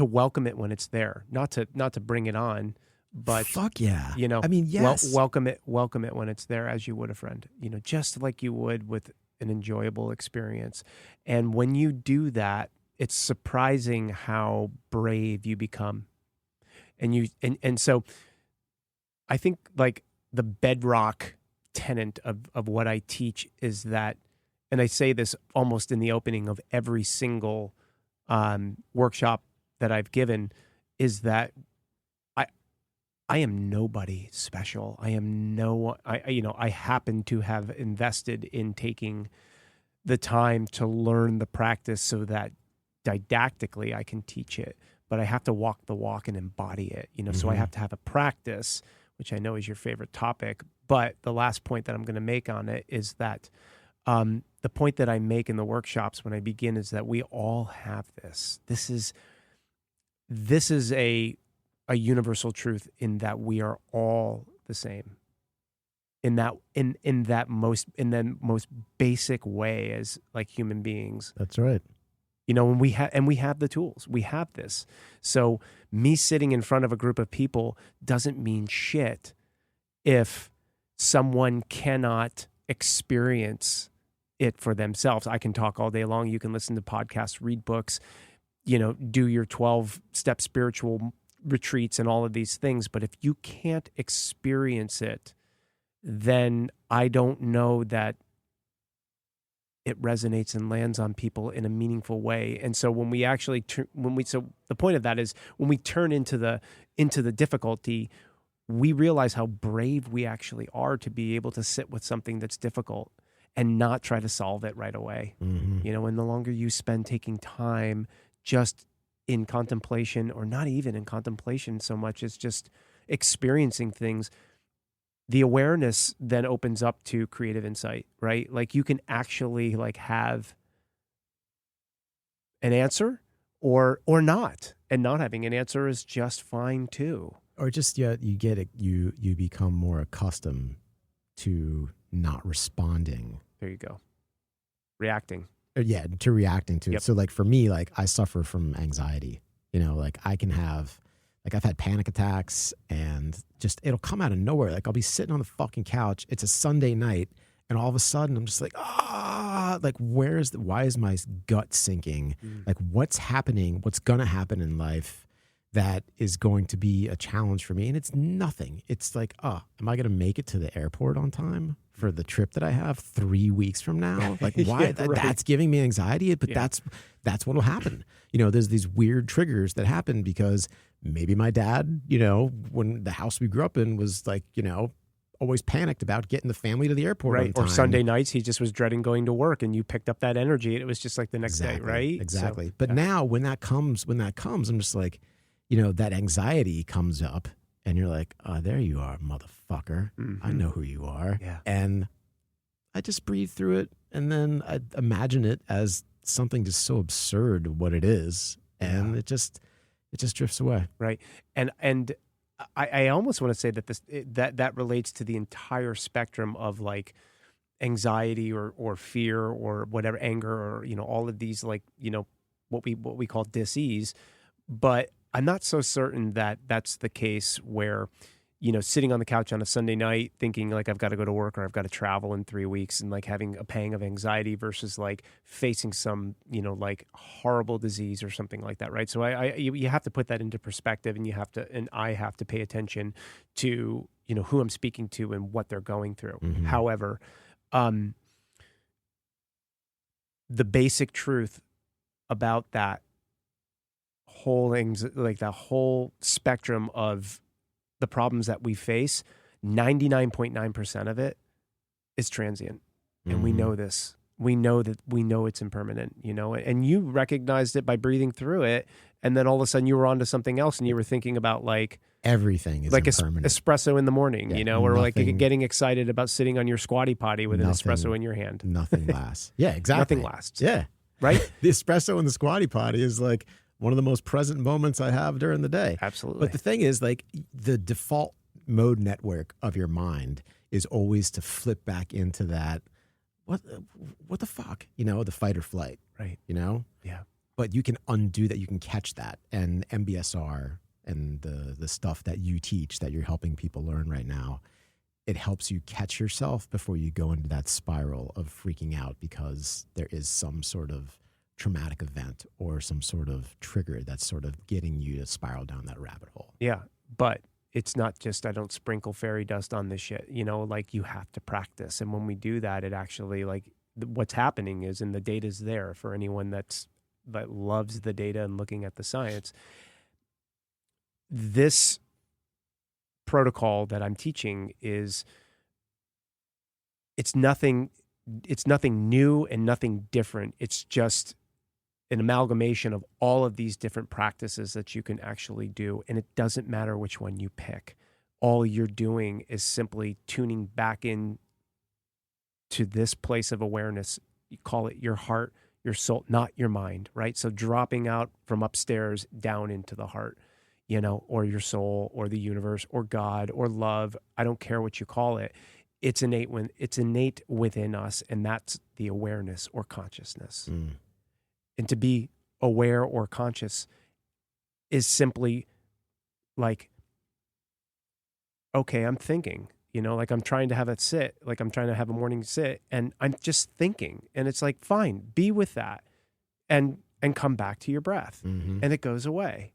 welcome it when it's there, not to bring it on, but fuck yeah. I mean, yes. welcome it when it's there, as you would a friend, just like you would with an enjoyable experience. And when you do that, it's surprising how brave you become. And so I think like the bedrock tenet of what I teach is that, and I say this almost in the opening of every single workshop that I've given, is that I am nobody special. I happen to have invested in taking the time to learn the practice so that didactically I can teach it, but I have to walk the walk and embody it, so I have to have a practice, which I know is your favorite topic. But the last point that I'm going to make on it is that the point that I make in the workshops when I begin is that we all have this. This is a universal truth in that we are all the same. in the most basic way as like human beings. That's right. You know, and we have the tools. We have this. So me sitting in front of a group of people doesn't mean shit if someone cannot experience it for themselves. I can talk all day long. You can listen to podcasts, read books, you know, do your 12-step spiritual retreats and all of these things. But if you can't experience it, then I don't know that it resonates and lands on people in a meaningful way. And so when we actually, so the point of that is when we turn into the difficulty, we realize how brave we actually are to be able to sit with something that's difficult and not try to solve it right away. Mm-hmm. You know, and the longer you spend taking time just in contemplation, or not even in contemplation so much as just experiencing things, the awareness then opens up to creative insight, right? Like you can actually like have an answer or not, and not having an answer is just fine too. Or just, yeah, you get it. You become more accustomed to not responding. There you go. Reacting. Yeah, to reacting to Yep. it. So like for me, like I suffer from anxiety, you know, like I can have, like I've had panic attacks and just, it'll come out of nowhere. Like I'll be sitting on the fucking couch. It's a Sunday night and all of a sudden I'm just like, like why is my gut sinking? Like what's happening? What's going to happen in life that is going to be a challenge for me? And it's nothing. It's like, am I going to make it to the airport on time for the trip that I have 3 weeks from now? Like why? Yeah, right. That's giving me anxiety, but Yeah. that's what'll happen. You know, there's these weird triggers that happen because maybe my dad, you know, when the house we grew up in was like, you know, always panicked about getting the family to the airport on Right. time. Or Sunday nights, he just was dreading going to work, and you picked up that energy, and it was just like the next day, right? Exactly. So, but yeah. now when that comes, I'm just like, you know, that anxiety comes up and you're like, oh, there you are, motherfucker. I know who you are. Yeah. And I just breathe through it. And then I imagine it as something just so absurd what it is. And it just drifts away. Right. And I almost want to say that that relates to the entire spectrum of like anxiety or fear or whatever, anger, or, you know, all of these, like, you know, what we call dis-ease. But I'm not so certain that that's the case where, you know, sitting on the couch on a Sunday night thinking like I've got to go to work or I've got to travel in 3 weeks and like having a pang of anxiety versus like facing some, you know, like horrible disease or something like that, right? So you have to put that into perspective, and I have to pay attention to, you know, who I'm speaking to and what they're going through. Mm-hmm. However, the basic truth about that whole spectrum of the problems that we face, 99.9% of it is transient. And we know this. We know it's impermanent, you know, and you recognized it by breathing through it. And then all of a sudden you were onto something else and you were thinking about like everything is like impermanent. Espresso in the morning, Yeah, you know, or like nothing- getting excited about sitting on your squatty potty with an espresso in your hand. Nothing lasts. Yeah, exactly. Nothing lasts. Yeah. Right? The espresso in the squatty potty is like one of the most present moments I have during the day. Absolutely. But the thing is, like, the default mode network of your mind is always to flip back into that, what the fuck? You know, the fight or flight. Right. You know? Yeah. But you can undo that. You can catch that. And MBSR and the stuff that you teach that you're helping people learn right now, it helps you catch yourself before you go into that spiral of freaking out because there is some sort of traumatic event or some sort of trigger that's sort of getting you to spiral down that rabbit hole. Yeah. But it's not just, I don't sprinkle fairy dust on this shit, you know, like you have to practice. And when we do that, it actually like what's happening is, and the data's there for anyone that loves the data and looking at the science, this protocol that I'm teaching is, it's nothing new and nothing different. It's just an amalgamation of all of these different practices that you can actually do. And it doesn't matter which one you pick. All you're doing is simply tuning back in to this place of awareness. You call it your heart, your soul, not your mind, right? So dropping out from upstairs down into the heart, you know, or your soul or the universe or God or love. I don't care what you call it. it's innate within us, and that's the awareness or consciousness. And to be aware or conscious is simply like, okay, I'm thinking, like I'm trying to have a sit, like I'm trying to have a morning sit, and I'm just thinking, and it's like, fine, be with that, and come back to your breath, and it goes away,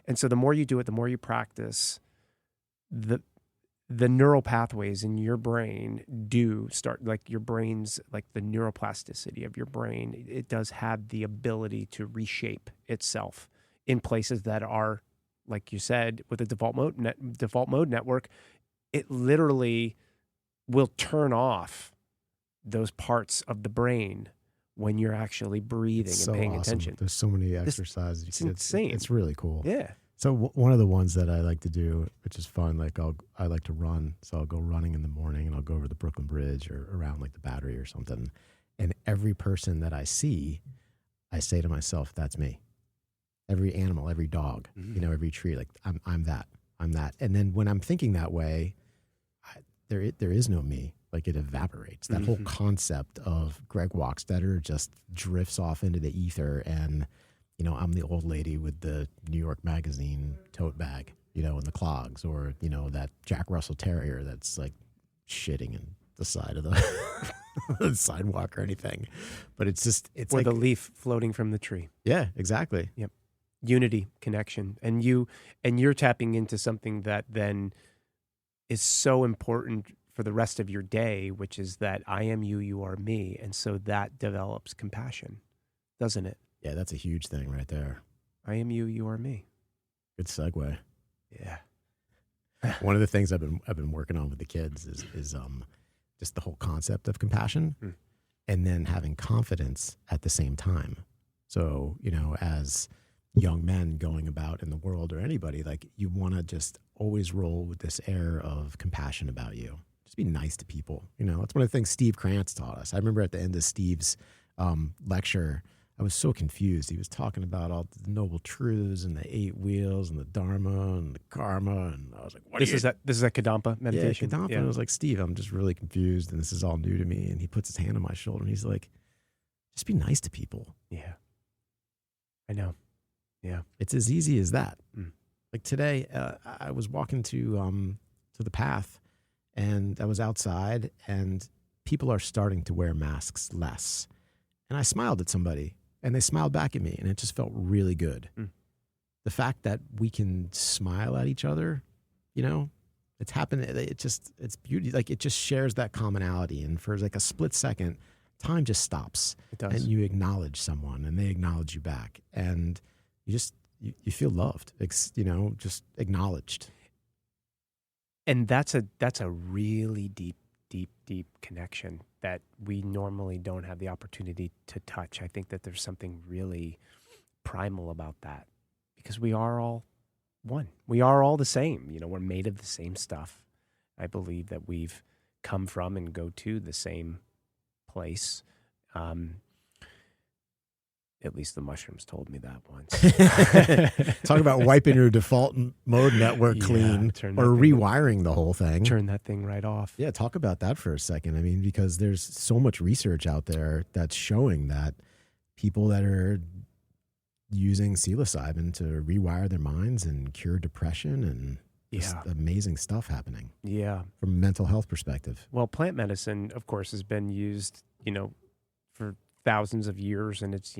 And so the more you do it, the more you practice, the neural pathways in your brain do start, like your brain's, like the neuroplasticity of your brain, it does have the ability to reshape itself in places that are, like you said, with the default mode network, it literally will turn off those parts of the brain when you're actually breathing and paying attention. There's so many exercises. It's insane. It's really cool. Yeah. So one of the ones that I like to do, which is fun, like I like to run. So I'll go running in the morning and I'll go over the Brooklyn Bridge or around like the Battery or something. And every person that I see, I say to myself, that's me. Every animal, every dog, every tree, like I'm that. And then when I'm thinking that way, there is no me. Like it evaporates. That whole concept of Greg Wachstetter just drifts off into the ether, and I'm the old lady with the New York Magazine tote bag, and the clogs, or that Jack Russell Terrier that's like shitting in the side of the sidewalk or anything. But it's or like the leaf floating from the tree. Yeah, exactly. Yep. Unity, connection, and you're tapping into something that then is so important for the rest of your day, which is that I am you, you are me, and so that develops compassion, doesn't it? Yeah, that's a huge thing right there. I am you, you are me. Good segue. Yeah. One of the things I've been working on with the kids is just the whole concept of compassion, and then having confidence at the same time. So as young men going about in the world, or anybody, like you want to just always roll with this air of compassion about you. Just be nice to people. That's one of the things Steve Krantz taught us. I remember at the end of Steve's lecture, I was so confused. He was talking about all the noble truths and the 8 wheels and the Dharma and the Karma, and I was like, This is that Kadampa meditation? Yeah, Kadampa. Yeah. And I was like, Steve, I'm just really confused, and this is all new to me. And he puts his hand on my shoulder, and he's like, just be nice to people. Yeah. I know. Yeah. It's as easy as that. Like today, I was walking to the path, and I was outside, and people are starting to wear masks less. And I smiled at somebody, and they smiled back at me, and it just felt really good. The fact that we can smile at each other, it's happened. It's beauty. Like it just shares that commonality. And for like a split second, time just stops. It does. And you acknowledge someone, and they acknowledge you back. And you feel loved, just acknowledged. And that's a really deep connection that we normally don't have the opportunity to touch. I think that there's something really primal about that, because we are all one. We are all the same. We're made of the same stuff. I believe that we've come from and go to the same place. At least the mushrooms told me that once. Talk about wiping your default mode network clean, or rewiring the whole thing. Turn that thing right off. Yeah, talk about that for a second. I mean, because there's so much research out there that's showing that people that are using psilocybin to rewire their minds and cure depression, and just amazing stuff happening. Yeah. From a mental health perspective. Well, plant medicine, of course, has been used, for thousands of years, and it's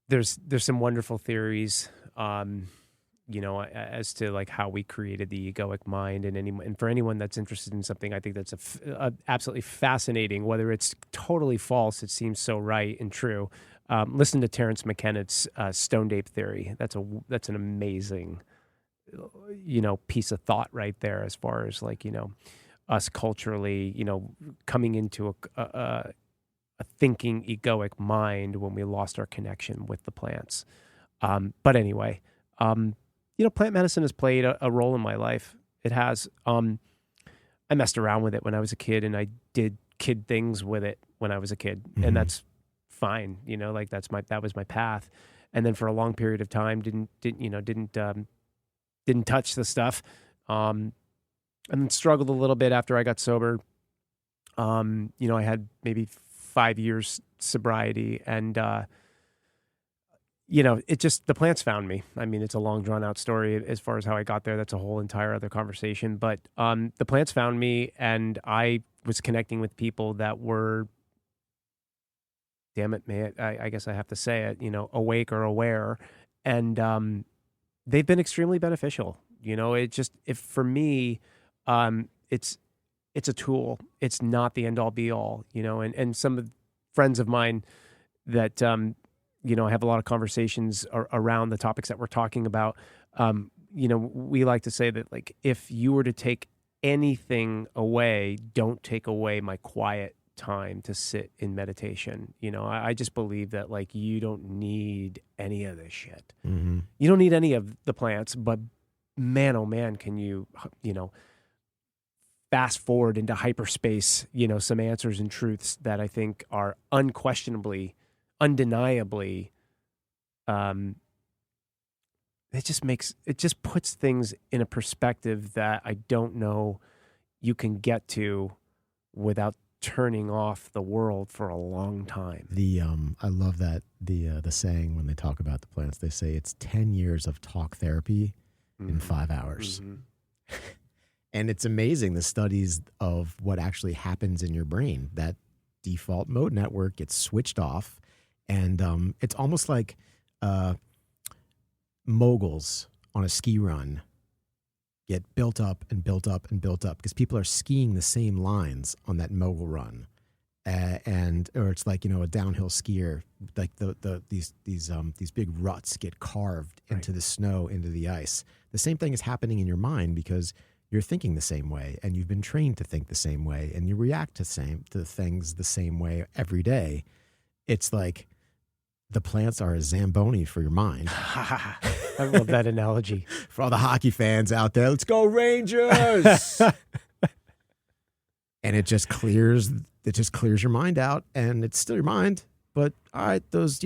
there's some wonderful theories as to like how we created the egoic mind, and for anyone that's interested in something, I think that's a absolutely fascinating. Whether it's totally false, it seems so right and true. Listen to Terence McKenna's stoned ape theory. That's an amazing piece of thought right there, as far as like us culturally coming into a thinking egoic mind when we lost our connection with the plants. But anyway, plant medicine has played a role in my life. It has. I messed around with it when I was a kid, and I did kid things with it when I was a kid, and that's fine. That was my path. And then for a long period of time, didn't touch the stuff. then struggled a little bit after I got sober. I had maybe 5 years sobriety, and it just, the plants found me. I mean, it's a long drawn out story as far as how I got there. That's a whole entire other conversation. But the plants found me, and I was connecting with people that were, damn it, man, I guess I have to say it, awake or aware. And they've been extremely beneficial. For me, it's a tool. It's not the end all be all, and some of friends of mine that, I have a lot of conversations around the topics that we're talking about. We like to say that, like, if you were to take anything away, don't take away my quiet time to sit in meditation. I just believe that, like, you don't need any of this shit. Mm-hmm. You don't need any of the plants, but man, oh man, can you, fast forward into hyperspace, some answers and truths that I think are unquestionably, undeniably, it just puts things in a perspective that I don't know you can get to without turning off the world for a long time. I love that the saying when they talk about the plants, they say it's 10 years of talk therapy in 5 hours. Mm-hmm. And it's amazing, the studies of what actually happens in your brain. That default mode network gets switched off, and it's almost like moguls on a ski run get built up and built up and built up because people are skiing the same lines on that mogul run, or it's like, a downhill skier, like these big ruts get carved into the snow, into the ice. The same thing is happening in your mind because you're thinking the same way, and you've been trained to think the same way, and you react to things the same way every day. It's like the plants are a Zamboni for your mind. I love that analogy. For all the hockey fans out there, let's go Rangers! And it just clears your mind out, and it's still your mind. But all right, those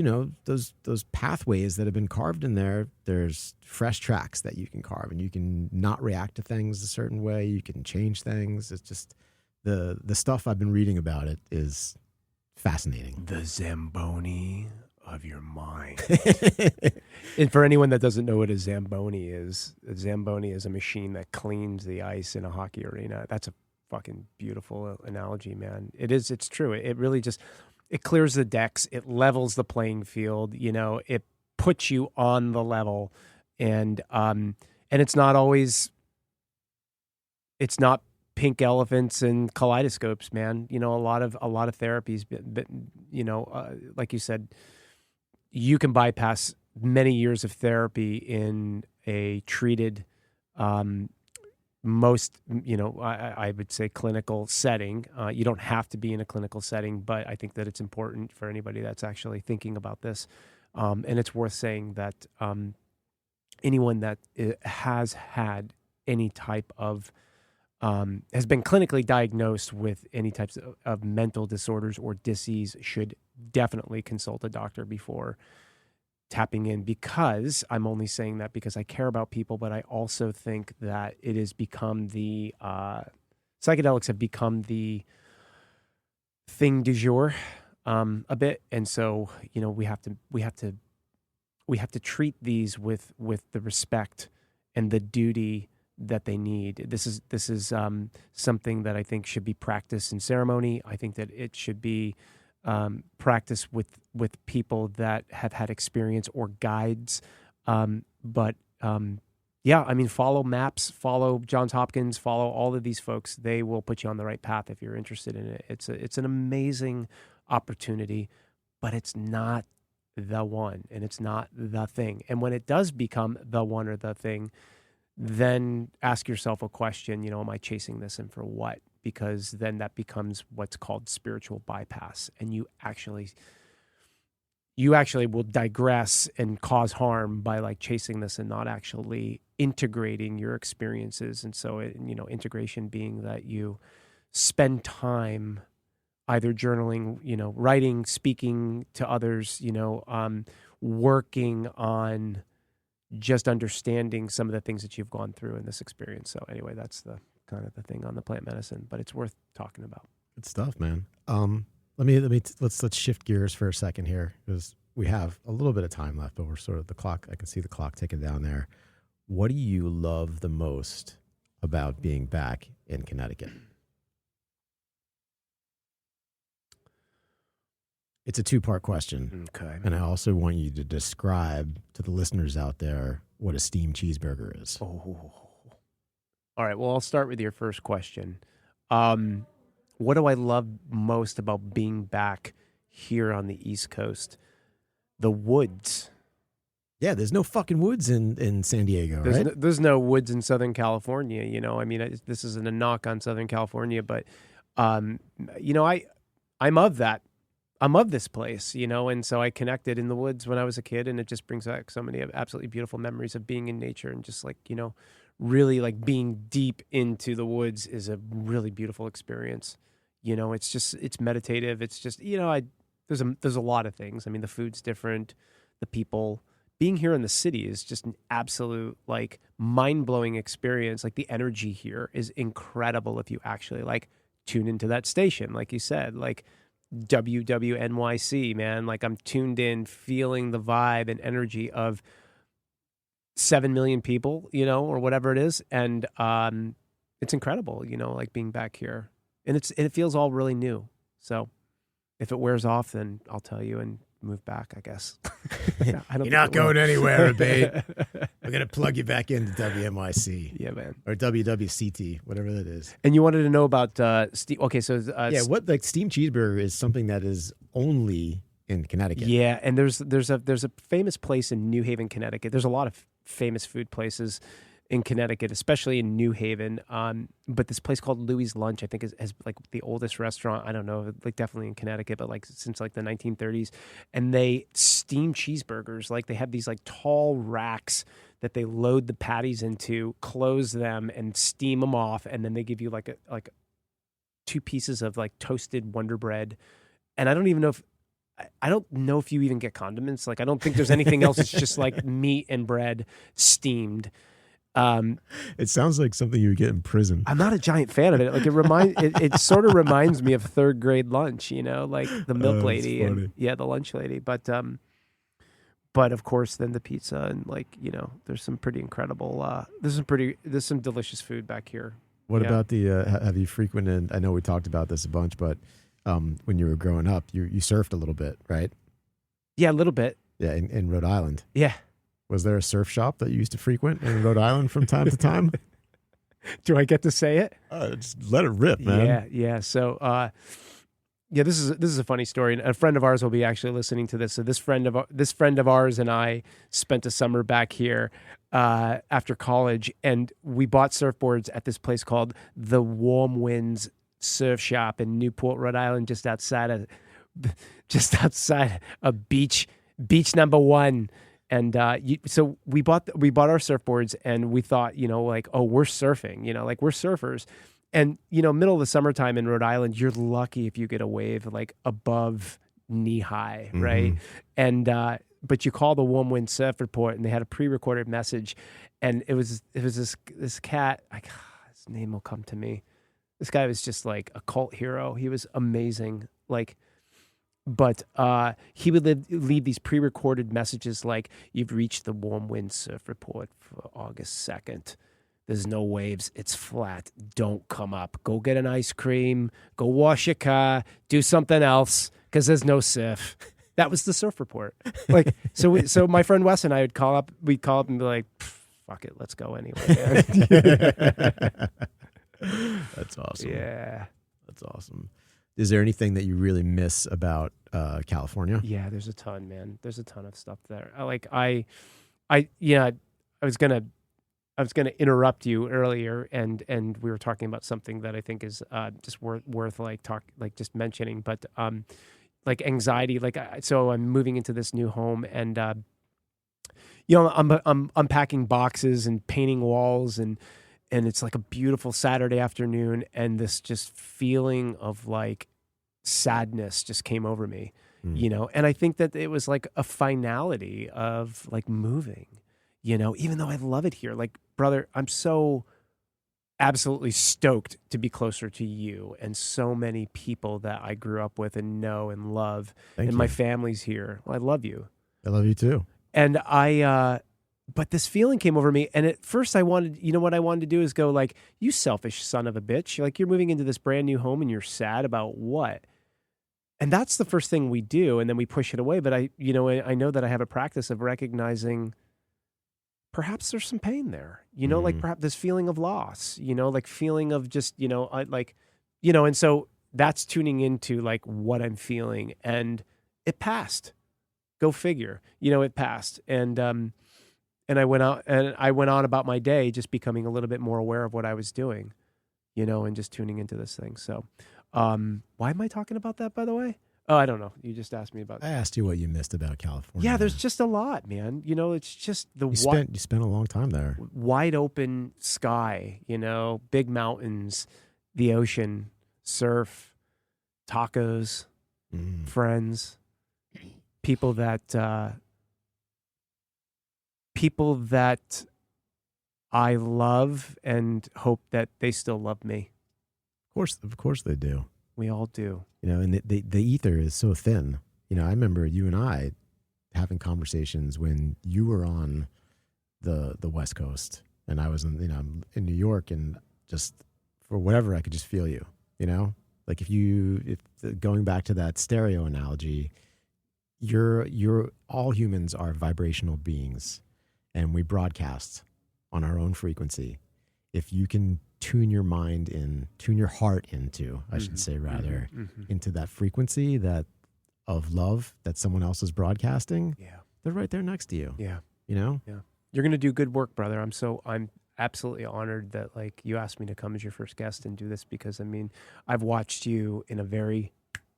pathways that have been carved in there, there's fresh tracks that you can carve, and you can not react to things a certain way. You can change things. It's just the stuff I've been reading about it is fascinating. The Zamboni of your mind. And for anyone that doesn't know what a Zamboni is a machine that cleans the ice in a hockey arena. That's a fucking beautiful analogy, man. It is. It's true. It really just, it clears the decks. It levels the playing field. It puts you on the level, and it's not always. It's not pink elephants and kaleidoscopes, man. A lot of therapies, but like you said, you can bypass many years of therapy in a treated, most, I would say clinical setting. You don't have to be in a clinical setting, but I think that it's important for anybody that's actually thinking about this. And it's worth saying that anyone that has had any type of, has been clinically diagnosed with any types of mental disorders or disease should definitely consult a doctor before tapping in, because I'm only saying that because I care about people, but I also think that it has become the psychedelics have become the thing du jour a bit, and so we have to treat these with the respect and the duty that they need. This is something that I think should be practiced in ceremony. I think that it should be practiced with people that have had experience or guides. But follow MAPS, follow Johns Hopkins, follow all of these folks. They will put you on the right path if you're interested in it. It's an amazing opportunity, but it's not the one, and it's not the thing. And when it does become the one or the thing, then ask yourself a question, am I chasing this, and for what? Because then that becomes what's called spiritual bypass, and you actually will digress and cause harm by like chasing this and not actually integrating your experiences. And so, integration being that you spend time either journaling, writing, speaking to others, working on just understanding some of the things that you've gone through in this experience. So anyway, that's the kind of the thing on the plant medicine, but it's worth talking about. Good stuff, man. Let's shift gears for a second here, because we have a little bit of time left, but we're sort of the clock. I can see the clock ticking down there. What do you love the most about being back in Connecticut? It's a two-part question. Okay. And I also want you to describe to the listeners out there what a steamed cheeseburger is. Oh. All right. Well, I'll start with your first question. What do I love most about being back here on the East Coast? The woods. Yeah, there's no fucking woods in San Diego, right? There's no woods in Southern California. You know, I mean, this isn't a knock on Southern California, but, you know, I'm of that. I'm of this place, you know, and so I connected in the woods when I was a kid, and it just brings back so many absolutely beautiful memories of being in nature and just like, you know, really like being deep into the woods is a really beautiful experience. You know, it's meditative. It's just, you know, there's a lot of things. I mean, the food's different, the people. Being here in the city is just an absolute like mind-blowing experience. Like the energy here is incredible if you actually like tune into that station, like you said, like WWNYC, man. Like I'm tuned in, feeling the vibe and energy of 7 million people, you know, or whatever it is. And it's incredible, you know, like being back here. And it feels all really new. So if it wears off, then I'll tell you and move back, I guess. Yeah, You're not going anywhere, Abate. We're going to plug you back into WMYC. Yeah, man. Or WWCT, whatever that is. And you wanted to know about okay, so what like steamed cheeseburger is something that is only in Connecticut. Yeah, and there's a famous place in New Haven, Connecticut. There's a lot of famous food places in Connecticut, especially in New Haven. But this place called Louis Lunch, I think, has like the oldest restaurant. I don't know, like definitely in Connecticut, but like since like the 1930s. And they steam cheeseburgers. Like they have these like tall racks that they load the patties into, close them, and steam them off, and then they give you like 2 pieces of like toasted Wonder Bread. And I don't know if you even get condiments. Like I don't think there's anything else. It's just like meat and bread steamed. It sounds like something you would get in prison. I'm not a giant fan of it. Like it sort of reminds me of 3rd grade lunch, you know, like the milk lady and the lunch lady. But of course then the pizza and like, you know, there's some pretty incredible, there's some delicious food back here. What about the, have you frequented, I know we talked about this a bunch, but when you were growing up, you surfed a little bit, right? Yeah, a little bit. Yeah, in Rhode Island. Yeah. Was there a surf shop that you used to frequent in Rhode Island from time to time? Do I get to say it? Just let it rip, man. Yeah. So, this is a funny story. And a friend of ours will be actually listening to this. So this friend of ours and I spent a summer back here after college, and we bought surfboards at this place called the Warm Winds Surf Shop in Newport, Rhode Island, just outside of beach number 1. And so we bought our surfboards, and we thought, you know, like, oh, we're surfing, you know, like we're surfers. And, you know, middle of the summertime in Rhode Island, you're lucky if you get a wave like above knee high, right? And but you call the Warm Wind Surf Report, and they had a pre-recorded message, and it was this cat. His name will come to me. This guy was just like a cult hero. He was amazing, like. But he would leave these pre-recorded messages like, you've reached the Warm Wind Surf Report for August 2nd. There's no waves. It's flat. Don't come up. Go get an ice cream. Go wash your car. Do something else because there's no surf. That was the surf report. Like, so my friend Wes and I would call up. We'd call up and be like, fuck it. Let's go anyway, man. That's awesome. Yeah. That's awesome. Is there anything that you really miss about California? Yeah, there's a ton, man. There's a ton of stuff there. I was gonna interrupt you earlier, and we were talking about something that I think is just worth just mentioning. But like anxiety, so I'm moving into this new home, and you know, I'm unpacking boxes and painting walls, and it's like a beautiful Saturday afternoon, and this just feeling of like sadness just came over me, you know? And I think that it was like a finality of like moving, you know, even though I love it here. Like, brother, I'm so absolutely stoked to be closer to you and so many people that I grew up with and know and love. Thank and you. my family's here. Well, I love you. I love you too. And but this feeling came over me. And at first I wanted, you know what I wanted to do is go like, you selfish son of a bitch. Like, you're moving into this brand new home and you're sad about what? And that's the first thing we do. And then we push it away. But I know that I have a practice of recognizing perhaps there's some pain there, like perhaps this feeling of loss, like feeling of just, and so that's tuning into like what I'm feeling, and it passed. Go figure, it passed. And I went on about my day, just becoming a little bit more aware of what I was doing, and just tuning into this thing. So, why am I talking about that, by the way? Oh, I don't know. You just asked me about. I asked you what you missed about California. Yeah, there's just a lot, man. It's just you spent a long time there. Wide open sky, big mountains, the ocean, surf, tacos, friends, people that I love and hope that they still love me. Of course they do. We all do. And the ether is so thin. I remember you and I having conversations when you were on the West Coast and I was in New York, and just for whatever, I could just feel you, like if going back to that stereo analogy, you're all humans are vibrational beings, and we broadcast on our own frequency. If you can tune your heart into, I should say rather, into that frequency of love that someone else is broadcasting, they're right there next to you. Yeah. Yeah. You're going to do good work, brother. I'm absolutely honored that like you asked me to come as your first guest and do this, because I've watched you in a very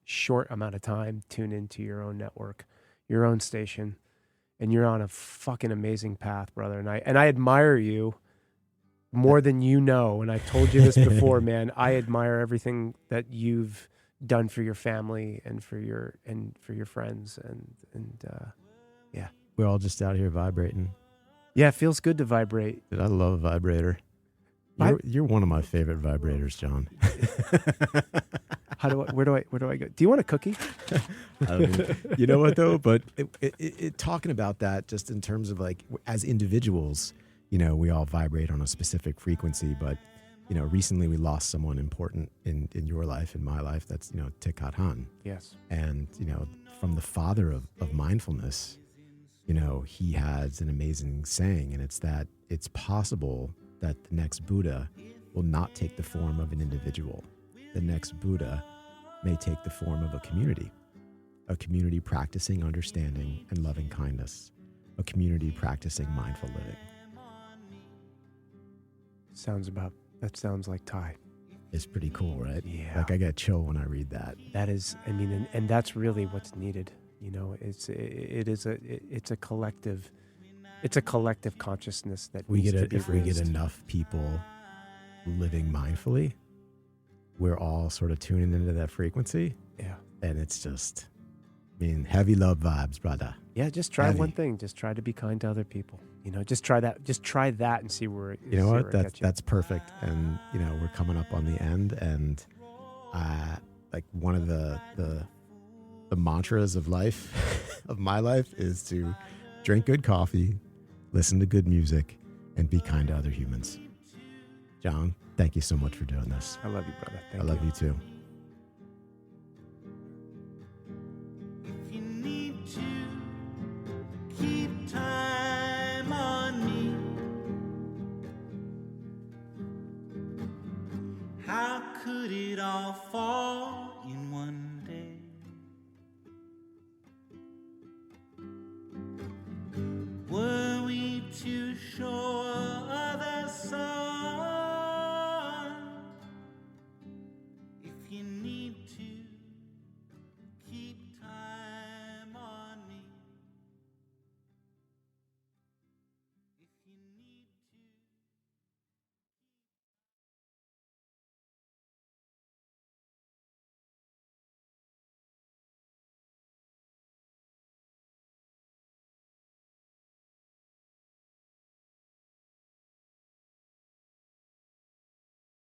short amount of time tune into your own network, your own station, and you're on a fucking amazing path, brother. And I admire you more than you know, and I've told you this before, man. I admire everything that you've done for your family and for your friends, and yeah. We're all just out here vibrating. Yeah, it feels good to vibrate. Dude, I love a vibrator. You're one of my favorite vibrators, John. Where do I go? Do you want a cookie? You know what though? But talking about that, just in terms of like as individuals, we all vibrate on a specific frequency, but, recently we lost someone important in your life, in my life. That's, Thich Nhat Hanh. Yes. And, from the father of mindfulness, he has an amazing saying, and it's that it's possible that the next Buddha will not take the form of an individual. The next Buddha may take the form of a community practicing understanding and loving kindness, a community practicing mindful living. That sounds like Thai. It's pretty cool, right? Yeah. Like I get chill when I read that. That is, and that's really what's needed. It's a collective consciousness that we needs get to be if we get raised. enough people living mindfully, we're all sort of tuning into that frequency. Yeah. And it's just, heavy love vibes, brother. Yeah, just try one thing. Just try to be kind to other people. Just try that. Just try that and see where. You know what? That's perfect. And we're coming up on the end, and like one of the mantras of life, of my life, is to drink good coffee, listen to good music, and be kind to other humans. John, thank you so much for doing this. I love you, brother. I love you too. If you need to keep time on me, how could it all fall